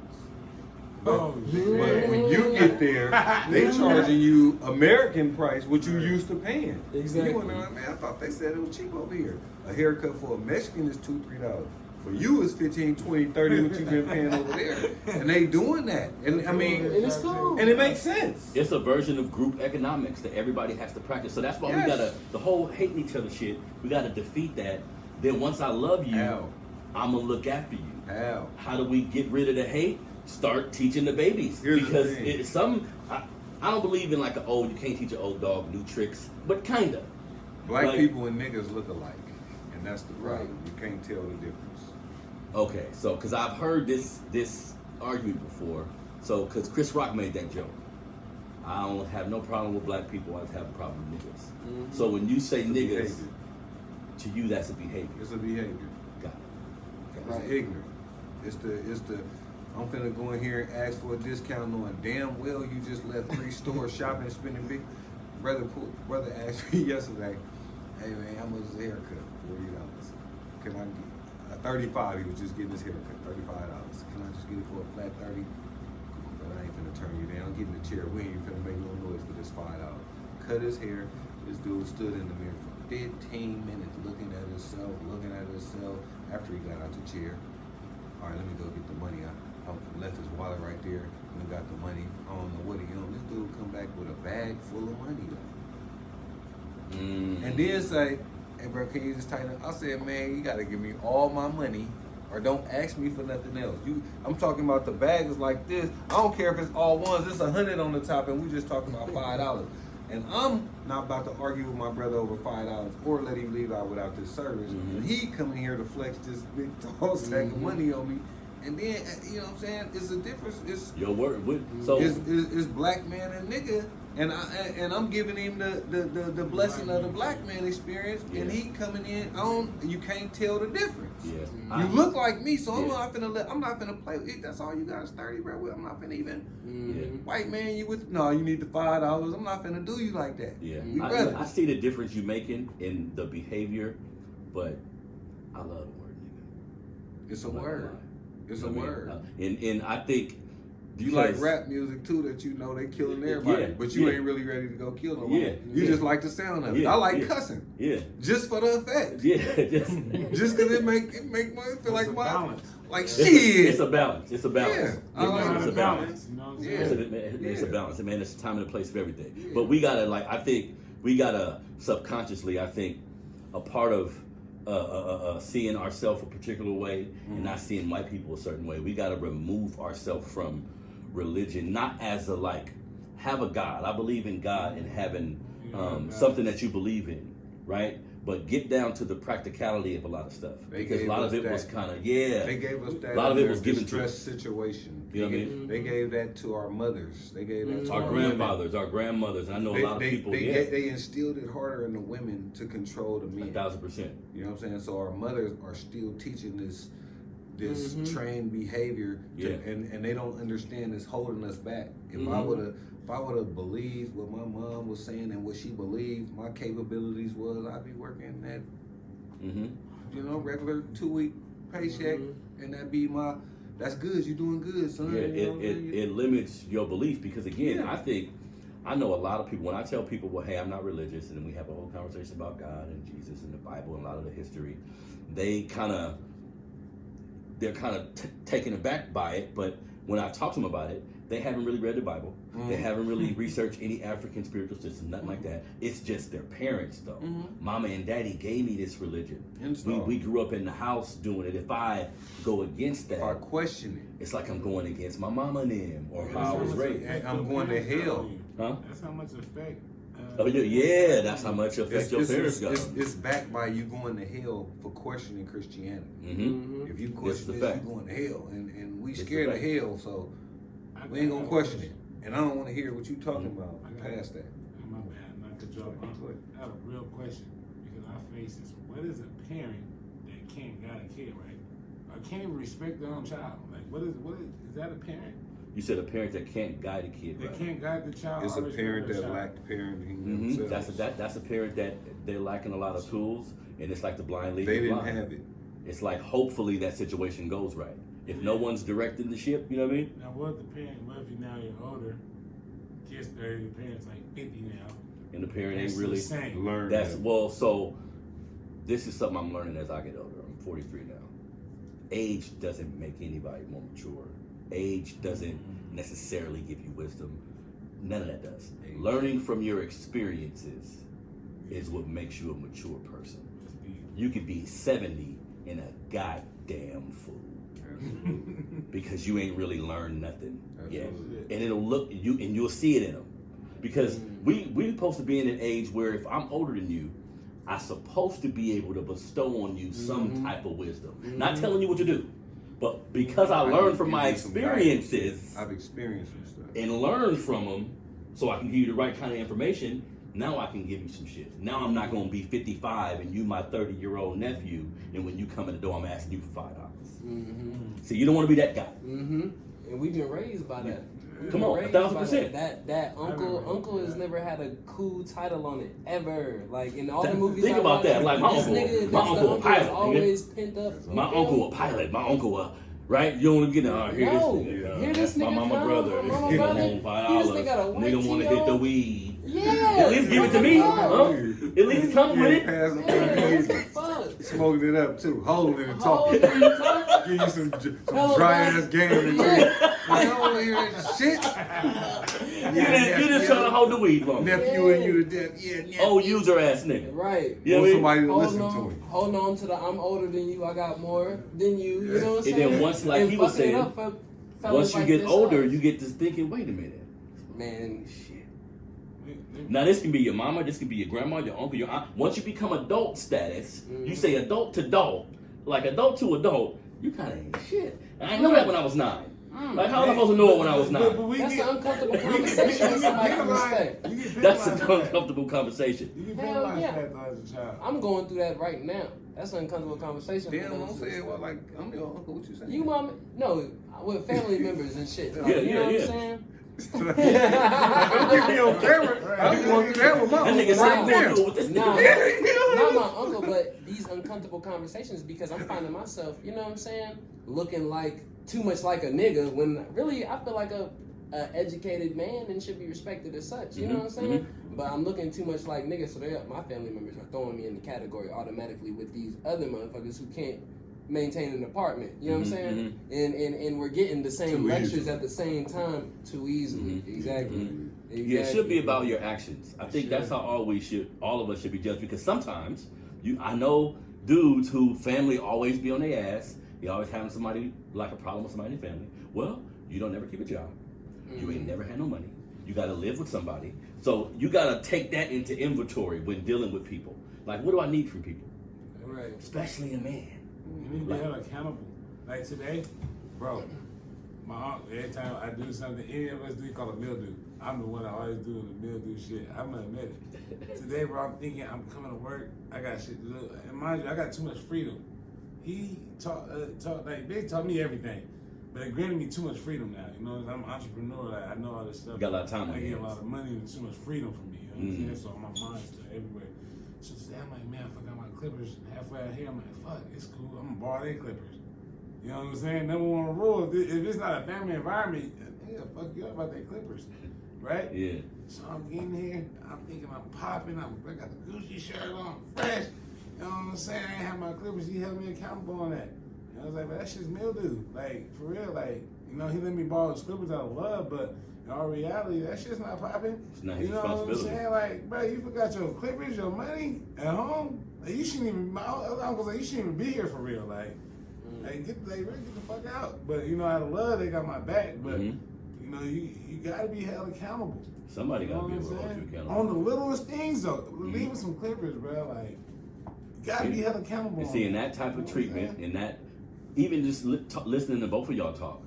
But when you get there, they charging you American price, what you used to paying. Exactly. You wonder, man, I thought they said it was cheap over here. A haircut for a Mexican is $2-3. For you, it's $15, $20, $30, what you've been paying over there. And they doing that. And I mean, and it's cool. And it makes sense. It's a version of group economics that everybody has to practice. So that's why we gotta, the whole hating each other shit, we gotta defeat that. Then once I love you, I'm gonna look after you. How do we get rid of the hate? Start teaching the babies. Because I don't believe in like you can't teach an old dog new tricks, but kinda. Black people and niggas look alike, and that's the problem. You can't tell the difference. Okay, so because I've heard this argument before, so because Chris Rock made that joke. I don't have no problem with black people. I just have a problem with niggas. Mm-hmm. So when you say niggas, to you that's a behavior. It's a behavior. Got it. It's ignorant. It's the I'm finna go in here and ask for a discount knowing damn well you just left 3 stores shopping and spending big. Brother asked me yesterday, hey man, how much is a haircut? $40. Can I get 35? He was just getting his haircut, $35. Can I just get it for a flat 30? But I ain't finna turn you down. Get in the chair. We ain't finna make no noise for this $5. Cut his hair. This dude stood in the mirror for 15 minutes looking at himself. After he got out the chair. All right, let me go get the money out. I left his wallet right there and got the money. I don't know what he owned. This dude come back with a bag full of money. And then say, hey bro, can you just tighten up? I said, man, you gotta give me all my money or don't ask me for nothing else. I'm talking about the bag is like this. I don't care if it's all ones. It's 100 on the top and we just talking about $5. And I'm not about to argue with my brother over $5 or let him leave out without this service. And he coming here to flex this big tall sack of money on me. And then, you know what I'm saying? It's a difference. It's your word. It's black man and nigga. And I'm giving him the blessing of the black man experience, and he coming in. You can't tell the difference. Yeah. You look like me, so I'm not finna play with it. That's all you got is 30, bro. I'm not finna even white man you with. No, you need the $5. I'm not finna do you like that. Yeah, I see the difference you making in the behavior, but I love the word nigga. It's a word. It's a word. And I think. You like rap music too, that you know they killing everybody, but you ain't really ready to go kill nobody. You just like the sound of it. I like cussing. Just for the effect. Just because it make money feel like my like shit. It's a balance. It's a balance. I like it's a balance. You know what I'm saying? It's a balance. Man, it's a time and a place for everything. But we gotta I think we gotta subconsciously, I think a part of seeing ourselves a particular way and not seeing white people a certain way. We got to remove ourselves from religion, not as a like have a God. I believe in God and having something that you believe in, right? But get down to the practicality of a lot of stuff, because a lot of it was kind of They gave us that. A lot of it was given to stress situation. You know what I mean? They gave that to our mothers. They gave that to our grandfathers, our grandmothers. I know a lot of people. They instilled it harder in the women to control the men. 1,000%. You know what I'm saying? So our mothers are still teaching this trained behavior, and they don't understand it's holding us back. If I would have believed what my mom was saying and what she believed my capabilities was, I'd be working that, regular 2-week paycheck, and that'd be that's good. You're doing good, son. Yeah, it limits your belief, because again, I know a lot of people, when I tell people, well, hey, I'm not religious, and then we have a whole conversation about God and Jesus and the Bible and a lot of the history, they're kind of taken aback by it. But when I talk to them about it, they haven't really read the Bible. They haven't really researched any African spiritual system, nothing like that. It's just their parents, though. Mama and daddy gave me this religion. We grew up in the house doing it. If I go against that, or question it, it's like I'm going against my mama and them, or how I was raised. I'm going to hell. Huh? That's how much effect. That's how much effect your parents got. It's backed by you going to hell for questioning Christianity. If you question it, you're going to hell, and we scared of hell, so we ain't gonna question it. And I don't want to hear what you talking about past that. My bad, not to drop off. I have a real question, because I face this. What is a parent that can't guide a kid right, or can't even respect their own child? Like, what is that a parent? You said a parent that can't guide a kid. They right? can't guide the child. It's a parent that lacked parenting themselves. That's a parent that they're lacking a lot of tools, and it's like the blind leading They the didn't blind. have it. It's like, hopefully that situation goes right. If no one's directing the ship, you know what I mean? Now, what if now you're older, kids 30, the parents like 50 now, And the parent it's ain't really insane. Learn That's that. So this is something I'm learning as I get older. I'm 43 now. Age doesn't make anybody more mature. Age doesn't necessarily give you wisdom. None of that does. Learning from your experiences is what makes you a mature person. You could be 70 and a goddamn fool. Because you ain't really learned nothing yet. And it'll look you, and you'll see it in them. Because we're supposed to be in an age where if I'm older than you, I'm supposed to be able to bestow on you some type of wisdom. Not telling you what to do, but because I learned from my experiences, I've experienced some stuff and learned from them, so I can give you the right kind of information. Now I can give you some shit. Now I'm not gonna be 55 and you my 30-year-old nephew, and when you come in the door, I'm asking you for $5. See, you don't want to be that guy. And we've been raised by that. Come on, 1,000%. That uncle has never had a cool title on it ever. Like in all the movies. Think about that. Like my uncle a pilot. Always pent up. My uncle a pilot. My uncle a right. You don't get Hear this nigga my mama come, brother. my This mama nigga brother. $5. He just got a white Nigga want to hit the weed. Yeah. At least give it to me. Huh? At least come with it. Pass them What the things. fuck? Smoking it up too, holding it and Holding talking. it and talking. Give you some dry ass game and shit. I don't want to hear that shit. You just trying to hold the weed for me. Nephew and you to death. Yeah, nephew. Oh, user ass nigga. Right. You know what I mean? Somebody to Hold listen to on, him. hold on to the I'm older than you, I got more than you. You know what I'm And saying? then once, like And he was fucking it saying, up for fellas once you like get this older, size. you get this thinking, wait a minute. Man, shit. Now this can be your mama, this can be your grandma, your uncle, your aunt. Once you become adult status, you say adult to adult, like adult to adult, you kind of ain't shit. And I know that when I was 9. Like how was I supposed to know it when I was 9? That's an uncomfortable conversation with somebody can respect. That's an uncomfortable conversation. You get Hell penalized yeah. for that though as a child. I'm going through that right now. That's an uncomfortable conversation. Damn, don't say it. Well, like, I'm your uncle. What you saying? You mom, no, with family members and shit. Like, Yeah, you know yeah, what I'm saying? Don't get me on camera. I'm going through that with my That nigga uncle said, right I'm there. going through it with this No, nigga. not my uncle, but these uncomfortable conversations because I'm finding myself, you know what I'm saying, looking like too much like a nigga when really I feel like a educated man and should be respected as such. You know what I'm saying? But I'm looking too much like nigga, so my family members are throwing me in the category automatically with these other motherfuckers who can't maintain an apartment. You know what I'm saying? And we're getting the same Too lectures easily. at the same time too easily. Exactly. Yeah, it should be about your actions. I think that's how all of us should be judged, because sometimes I know dudes who family always be on their ass. They always having somebody, like a problem with somebody in the family. Well, you don't ever keep a job. You ain't never had no money. You got to live with somebody. So you got to take that into inventory when dealing with people. Like, what do I need from people? Right. Especially a man. You need to be held accountable. Like today, bro, my aunt, every time I do something, any of us do, call it mildew. I'm the one that always do the mildew shit. I'm gonna admit it. Today, bro, I'm thinking I'm coming to work. I got shit to do. And mind you, I got too much freedom. He taught like they taught me everything, but it granted me too much freedom now. You know, I'm an entrepreneur. Like I know all this stuff. You got a lot of time on I your get a hands. lot of money and too much freedom for me. You know what I'm saying? So my mind's still everywhere. So today I'm like, man, I forgot my clippers halfway out here. I'm like, fuck, it's cool. I'm gonna borrow their clippers. You know what I'm saying? Number one rule: if it's not a family environment, yeah, fuck you up about their clippers, right? Yeah. So I'm getting here. I'm thinking I'm popping. I got the Gucci shirt on, fresh. You know what I'm saying? I ain't have my clippers. He held me accountable on that. And I was like, but that shit's mildew. Like, for real, like, you know, he let me borrow his clippers out of love, but in all reality, that shit's not popping. It's not his You know what I'm responsibility. saying? Like, bro, you forgot your clippers, your money at home. Like, you shouldn't even, my uncle was like, you shouldn't even be here for real. Like, get the fuck out. But, you know, out of love, they got my back. But, you know, you got to be held accountable. Somebody You got know to be what able to I'm hold you saying? accountable. On the littlest things, though. Leaving some clippers, bro, like, you got to be held accountable. And on seeing that. that type You know of what I'm treatment saying? and that, even just listening to both of y'all talk,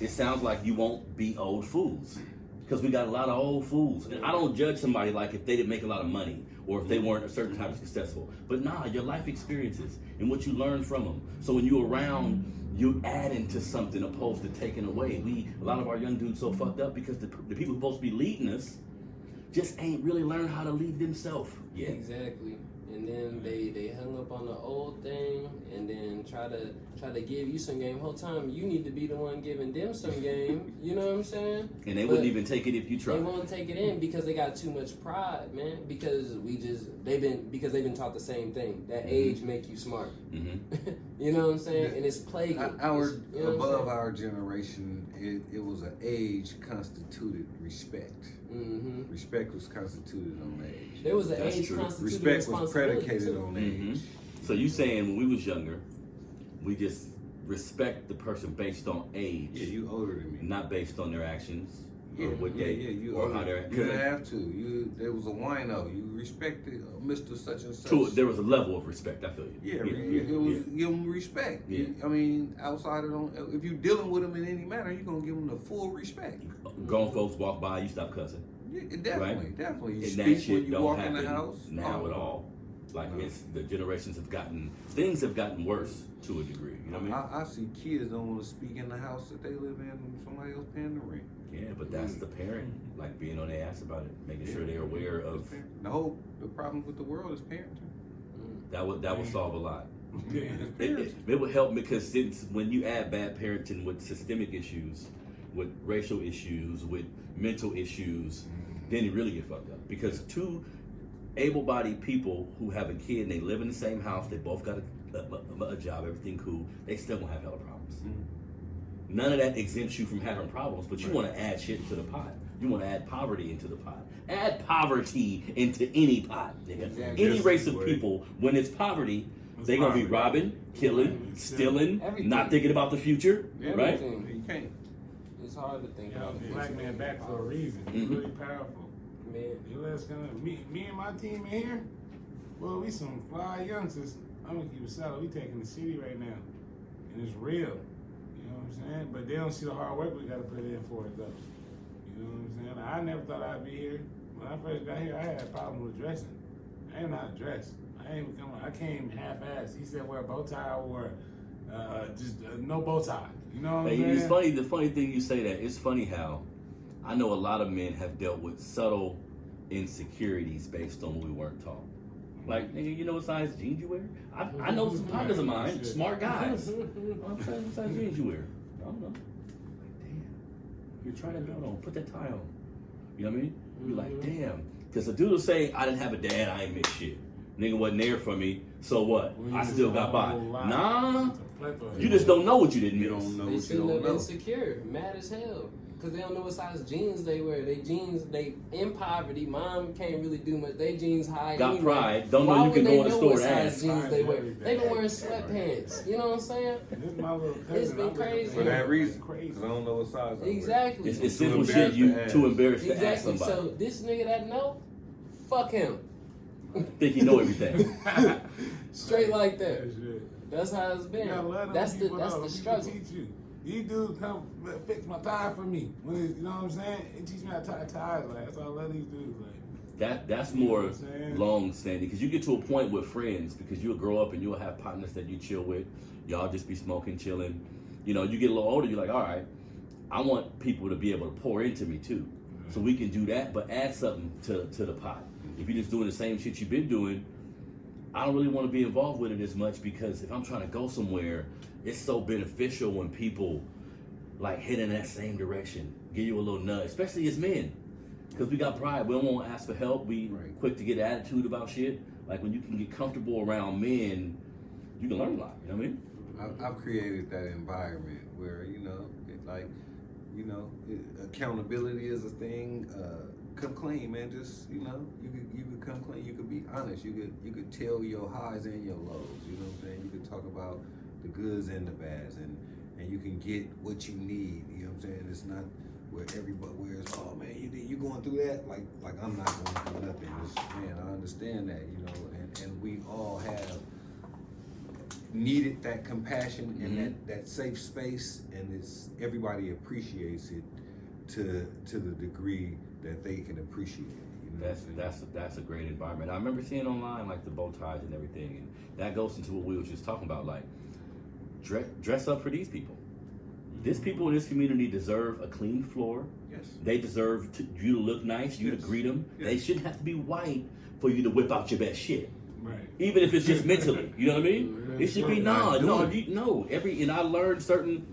it sounds like you won't be old fools. Because we got a lot of old fools. And I don't judge somebody like if they didn't make a lot of money or if they weren't a certain type of successful. But nah, your life experiences and what you learn from them. So when you're around, you're adding to something opposed to taking away. A lot of our young dudes so fucked up because the people supposed to be leading us just ain't really learned how to lead themselves yet. Exactly. And then they hung up on the old thing and then try to give you some game. Whole time you need to be the one giving them some game. You know what I'm saying? And they But wouldn't even take it if you they tried. won't take it in because they got too much pride, man. Because they've been taught the same thing. That age make you smart. Mm-hmm. You know what I'm saying? And it's plaguing. Our You know what I'm above saying? our generation, it was an age constituted respect. Mm-hmm. Respect was constituted on age. There was an That's age true. constituted Respect was responsibility, predicated too. on Mhm. age. So you saying when we was younger, we just respect the person based on age, Yeah, you older than me. not based on their actions Yeah, or what yeah, they you or older. how they're. You didn't have to. There was a wino. You respected Mr. Such and Such. There was a level of respect. I feel you. Yeah, it was give them respect. Yeah. I mean, outside of if you're dealing with them in any manner, you're gonna give them the full respect. Grown folks walk by, you stop cussing. Yeah, definitely, Right. definitely. You And speak that shit when you don't walk happen in the house. now Oh. at all. Like the generations have gotten, things have gotten worse to a degree. You know what I mean? I see kids don't want to speak in the house that they live in and somebody else paying the rent. Yeah, but that's the parent, like being on their ass about it, making sure they're aware of. The problem with the world is parenting. That would solve a lot. Yeah. It would help because since when you add bad parenting with systemic issues, with racial issues, with mental issues, then you really get fucked up. Because two able-bodied people who have a kid and they live in the same house, they both got a job, everything cool, they still gonna have hella problems. None of that exempts you from having problems, but you want to add shit to the pot. You want to add poverty into the pot. Add poverty into any pot, nigga. Exactly. Any race of Way. people, when it's poverty, It's they're gonna be poverty. robbing, killing, stealing, Everything. not thinking about the future, right? Everything. You can't. It's hard to think You know, about the black future. man back for a reason. He's Mhm. really powerful. Man. You let us gonna me and my team in here. Well, we some fly youngsters. I'm gonna keep it solid. We taking the city right now, and it's real. You know what I'm saying? But they don't see the hard work we gotta put in for it though. You know what I'm saying? I never thought I'd be here. When I first got here, I had a problem with dressing. I didn't know how to dress. I came half-assed. He said wear a bow tie or just no bow tie. You know what I'm Hey, saying? it's funny. The funny thing you say that, it's funny how I know a lot of men have dealt with subtle insecurities based on what we weren't taught. Like, nigga, you know what size jeans you wear? I know some partners of mine, smart guys. What size jeans you wear? I don't know. Like, damn, you're trying to belt on, put that tie on. You know what I mean? You're like, damn. Because the dude will say, I didn't have a dad, I ain't missed shit. Nigga wasn't there for me, so what? Well, I you still just got by. a whole lot. Nah, It's a plethora. you just don't know what you didn't You miss. don't know They what you sitting don't up know. insecure, mad as hell. because they don't know what size jeans they wear. They jeans, they in poverty. Mom can't really do much. They jeans high. Got anyway. pride. Don't Why know you would can they go in the know store what and size ask. jeans they wear? Everything. They been wearing sweatpants. You know what I'm saying? This is my little cousin. It's been I'm looking crazy. For that reason, Crazy. because I don't know what size I wear. Exactly. It's simple Too shit you embarrassed to too ask. embarrassed to ask Exactly. somebody. So this nigga that know, fuck him. Think you know everything. Straight like That that. shit. That's how it's been. You gotta love them That's the people, that's though. the People struggle. Teach you. These dudes come fix my tie for me. When it, you know what I'm saying? It teach me how to tie ties. Like, that's why I love these dudes. Like, That's You know more what I'm saying? long standing because you get to a point with friends because you'll grow up and you'll have partners that you chill with. Y'all just be smoking, chilling. You know, you get a little older, you're like, all right, I want people to be able to pour into me too. So we can do that, but add something to the pot. If you're just doing the same shit you've been doing, I don't really want to be involved with it as much because if I'm trying to go somewhere, it's so beneficial when people like head in that same direction, give you a little nudge, especially as men. Because we got pride. We don't want to ask for help. We Right. quick to get attitude about shit. Like when you can get comfortable around men, you can learn a lot. You know what I mean? I've created that environment where, you know, it like, you know, accountability is a thing. Come clean, man. Just, you know, you could come clean. You could be honest. You could tell your highs and your lows. You know what I'm saying? You could talk about the goods and the bads, and you can get what you need. You know what I'm saying? It's not where everybody wears. Oh man, you going through that? Like I'm not going through nothing. It's, man, I understand that. You know, and we all have needed that compassion and that safe space, and it's everybody appreciates it to the degree that they can appreciate it. You know what I'm saying? That's a great environment. I remember seeing online like the bow ties and everything, and that goes into what we were just talking about. Like dress up for these people. These people in this community deserve a clean floor. Yes. They deserve you to look nice, you to Yes. greet them. Yes. They shouldn't have to be white for you to whip out your best shit. right. Even if it's just mentally, you know what I mean? Yeah, It should be sure. and I learned certain.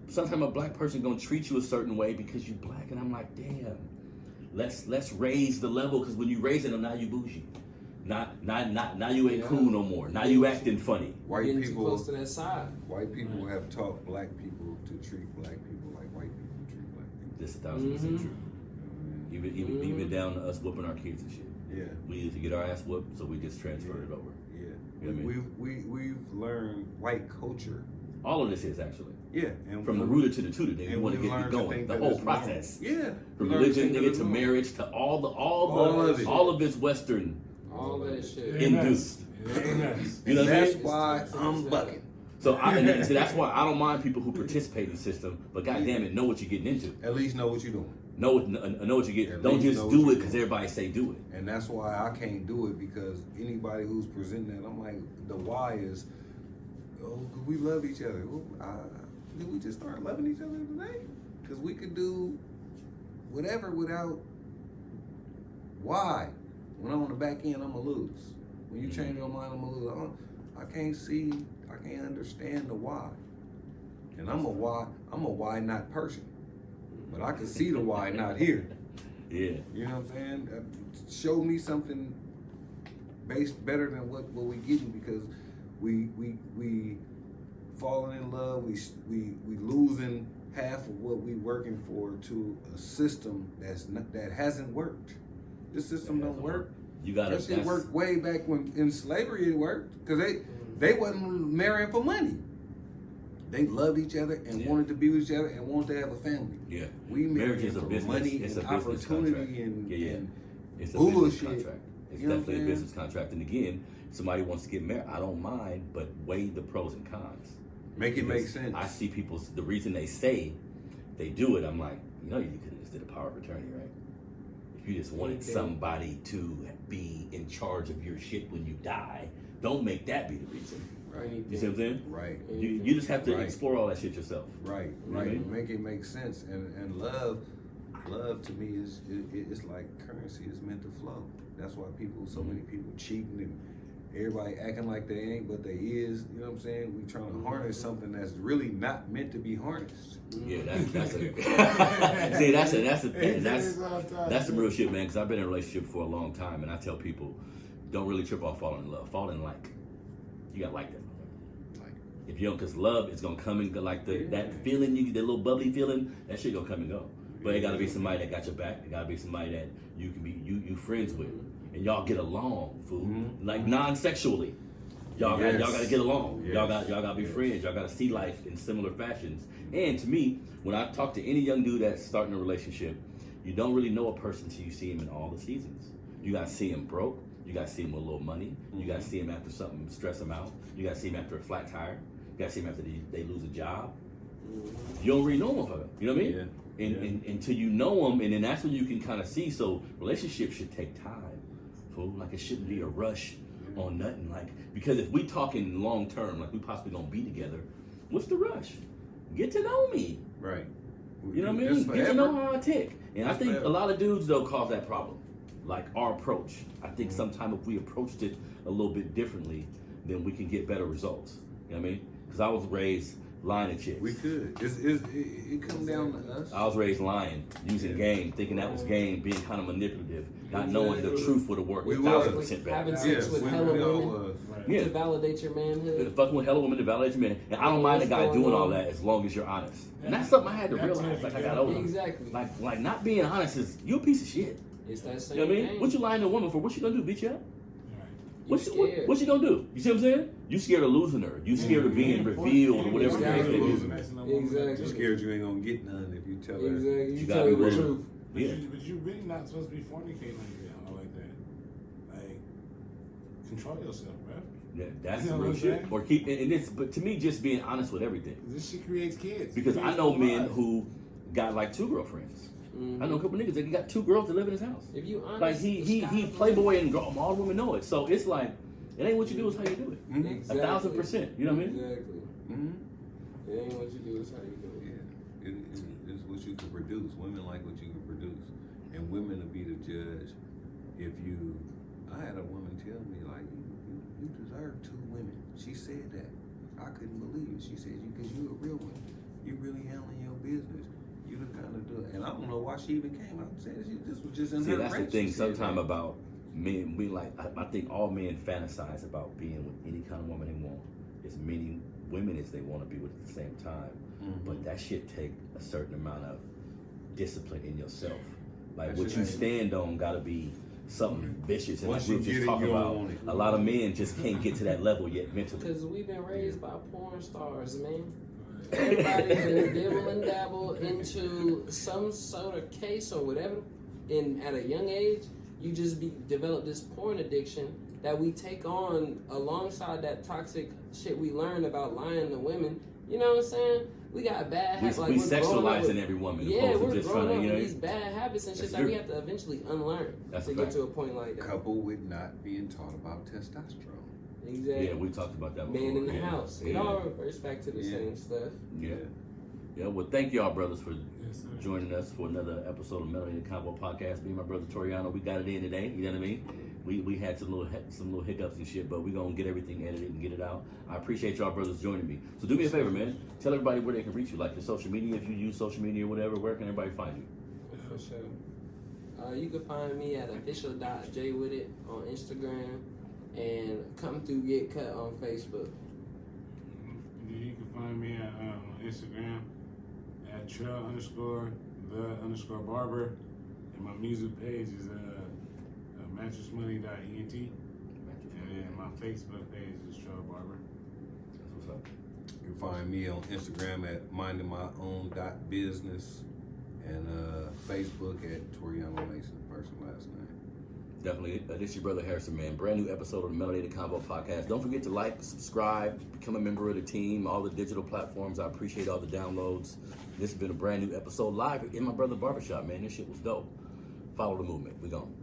Sometimes a black person gonna treat you a certain way because you black, and I'm like, damn. Let's raise the level because when you raise it, now you bougie. Now you ain't cool no more. Now you acting funny. White Getting too people, close to that side. white people have taught black people to treat black people like white people treat black people. This 1,000% true. Even down to us whooping our kids and shit. Yeah. We used to get our ass whooped, so we just transferred it over. Yeah. You know what I mean? We've learned white culture. All of this is actually Yeah. And from the rooter to the tutor. Nigga, and you want to we get it learned to going. think The that whole it's normal. process. Yeah. From We learned religion, think that nigga, it's to normal. marriage, to All of it. all of it's Western All that shit. It ain't induced. us. It ain't us. You know what I That's mean? why I'm bucking. So that's why I don't mind people who participate in the system, but goddamn it, know what you're getting into. At least know what you're doing. Know what you get. At Don't least just know do what it you're because doing. everybody say do it. And that's why I can't do it, because anybody who's presenting that, I'm like, the why is, oh, we love each other. Did we just start loving each other today? Because we could do whatever without why. When I'm on the back end, I'm going to lose. When you change your mind, I'm going to lose. I can't understand the why. And I'm a why not person. But I can see the why not here. Yeah. You know what I'm saying? Show me something better than what we getting, because we falling in love. We losing half of what we working for to a system that hasn't worked. This system don't work. You gotta. That shit worked way back when in slavery. It worked because they wasn't marrying for money. They loved each other and wanted to be with each other and wanted to have a family. Yeah. We Marriage married is a for business. money It's and a business opportunity contract. and It's a bullshit. business contract. It's You know what I'm definitely a saying? business contract. And again, somebody wants to get married. I don't mind, but weigh the pros and cons. Make it make Because sense. I see people. The reason they say they do it, I'm like, you could have just did a power of attorney, right? If you just wanted somebody to be in charge of your shit when you die, don't make that be the reason. Right. You see what I'm saying? Right. You just have to Right. explore all that shit yourself. Right. You know what I Right. mean? Make it make sense. And love to me is it's like currency is meant to flow. That's why so many people cheating and everybody acting like they ain't, but they is. You know what I'm saying? We trying to harness something that's really not meant to be harnessed. Yeah, that's a see, that's the thing. That's some real shit, man. Because I've been in a relationship for a long time, and I tell people, don't really trip off falling in love. Fall in like. You got like that. If you don't, because love is gonna come and go, like that feeling, that little bubbly feeling, that shit gonna come and go. But it gotta be somebody that got your back. It gotta be somebody that you can be you friends with, and y'all get along, fool. Like non-sexually, y'all gotta get along. Yes. Y'all gotta be friends. Y'all gotta see life in similar fashions. And to me, when I talk to any young dude that's starting a relationship, you don't really know a person until you see him in all the seasons. You gotta see him broke. You gotta see him with a little money. You gotta see him after something stress him out. You gotta see him after a flat tire. You gotta see him after they lose a job. You don't really know him, motherfucker. You know what I mean? And until you know him, and then that's when you can kind of see. So relationships should take time, fool. Like it shouldn't be a rush on nothing. Like, because if we talking long term, like we possibly gonna be together, what's the rush? Get to know me. Right. You know what I mean? Get to know how I tick. And I think a lot of dudes though cause that problem. Like our approach. I think sometimes if we approached it a little bit differently, then we can get better results. You know what I mean? Because I was raised lying to chicks. We could. It comes down to us. I was raised lying, using game, thinking that was game, being kind of manipulative, not knowing the truth would have worked 1,000% better. Having sex with hella women to validate your manhood. Fucking with hella women to validate your man. And I don't mind a guy doing all that as long as you're honest. And that's something I had to realize like I got older. Exactly. Like not being honest is, you're a piece of shit. It's that same You know what I mean? thing. What you lying to a woman for? What she gonna do? Beat you up? You What she gonna do? You see what I'm saying? You scared of losing her. You scared of being revealed or whatever the case may be. Exactly. You're scared you ain't gonna get none if you tell her. Exactly. You You gotta tell be her the real. truth. But you really not supposed to be fornicating like that. Like, control yourself, bro. Yeah, that's You know the what real I'm shit. saying? Or keep and it's, but to me, just being honest with everything. This shit creates kids. Because It I creates know men lives. who got like 2 girlfriends. I know a couple niggas that got 2 girls that live in his house. If you honest, Like he playboy and all the women know it. So it's like, it ain't what you do, it's how you do it. Exactly. 1,000%. You know what I mean? Exactly. It ain't what you do, it's how you do it. Yeah, it's what you can produce. Women like what you can produce, and women will be the judge. If you, I had a woman tell me like, you deserve 2 women. She said that. I couldn't believe it. She said, because you a real one. You really handling your business. You the kind of do it. And I don't know why she even came out and said it. This was just in her See, that's the brain. thing She said sometimes that. about men. We like, I think all men fantasize about being with any kind of woman they want. As many women as they want to be with at the same time. But that shit take a certain amount of discipline in yourself. Like That what shit you ain't- stand on gotta be something vicious. And Once like we you were get just it, talking you don't about, want it. a lot of men just can't get to that level yet mentally. Because we've been raised by porn stars, man. Everybody's been dibble and dabble into some sort of case or whatever. And at a young age, you just develop this porn addiction that we take on alongside that toxic shit we learned about lying to women. You know what I'm saying? We got bad habits. We we're growing up sexualizing with- every woman. Yeah, opposed to we're just growing trying up to, with these bad habits and shit That's that we true. have to eventually unlearn That's to a get fact. to a point like that. Coupled with not being taught about testosterone. Exactly. Yeah, we talked about that before. Man in the yeah. house. It Yeah. all reverts back to the Yeah. same stuff. Yeah. Yeah, well, thank y'all, brothers, for Yes, sir. joining us for another episode of Melanated Convo Podcast. Me and my brother Toriano, we got it in today. You know what I mean? We had some little hiccups and shit, but we gonna get everything edited and get it out. I appreciate y'all brothers joining me. So do me a favor, man. Tell everybody where they can reach you, like your social media. If you use social media or whatever, where can everybody find you? For sure. You can find me at official.jwithit on Instagram and come through Get Cut on Facebook. Yeah, you can find me on Instagram at trail_the_barber, and my music page is mattressmoney.ent, and then my Facebook page is Trail Barber. That's what's up. You can find me on Instagram at mindingmyown.business and Facebook at Toriano Mason, first and last name. Definitely. This is your brother Harrison, man. Brand new episode of the Melanated Convo Podcast. Don't forget to like, subscribe, become a member of the team, all the digital platforms. I appreciate all the downloads. This has been a brand new episode live in my brother Barbershop, man. This shit was dope. Follow the movement. We gone.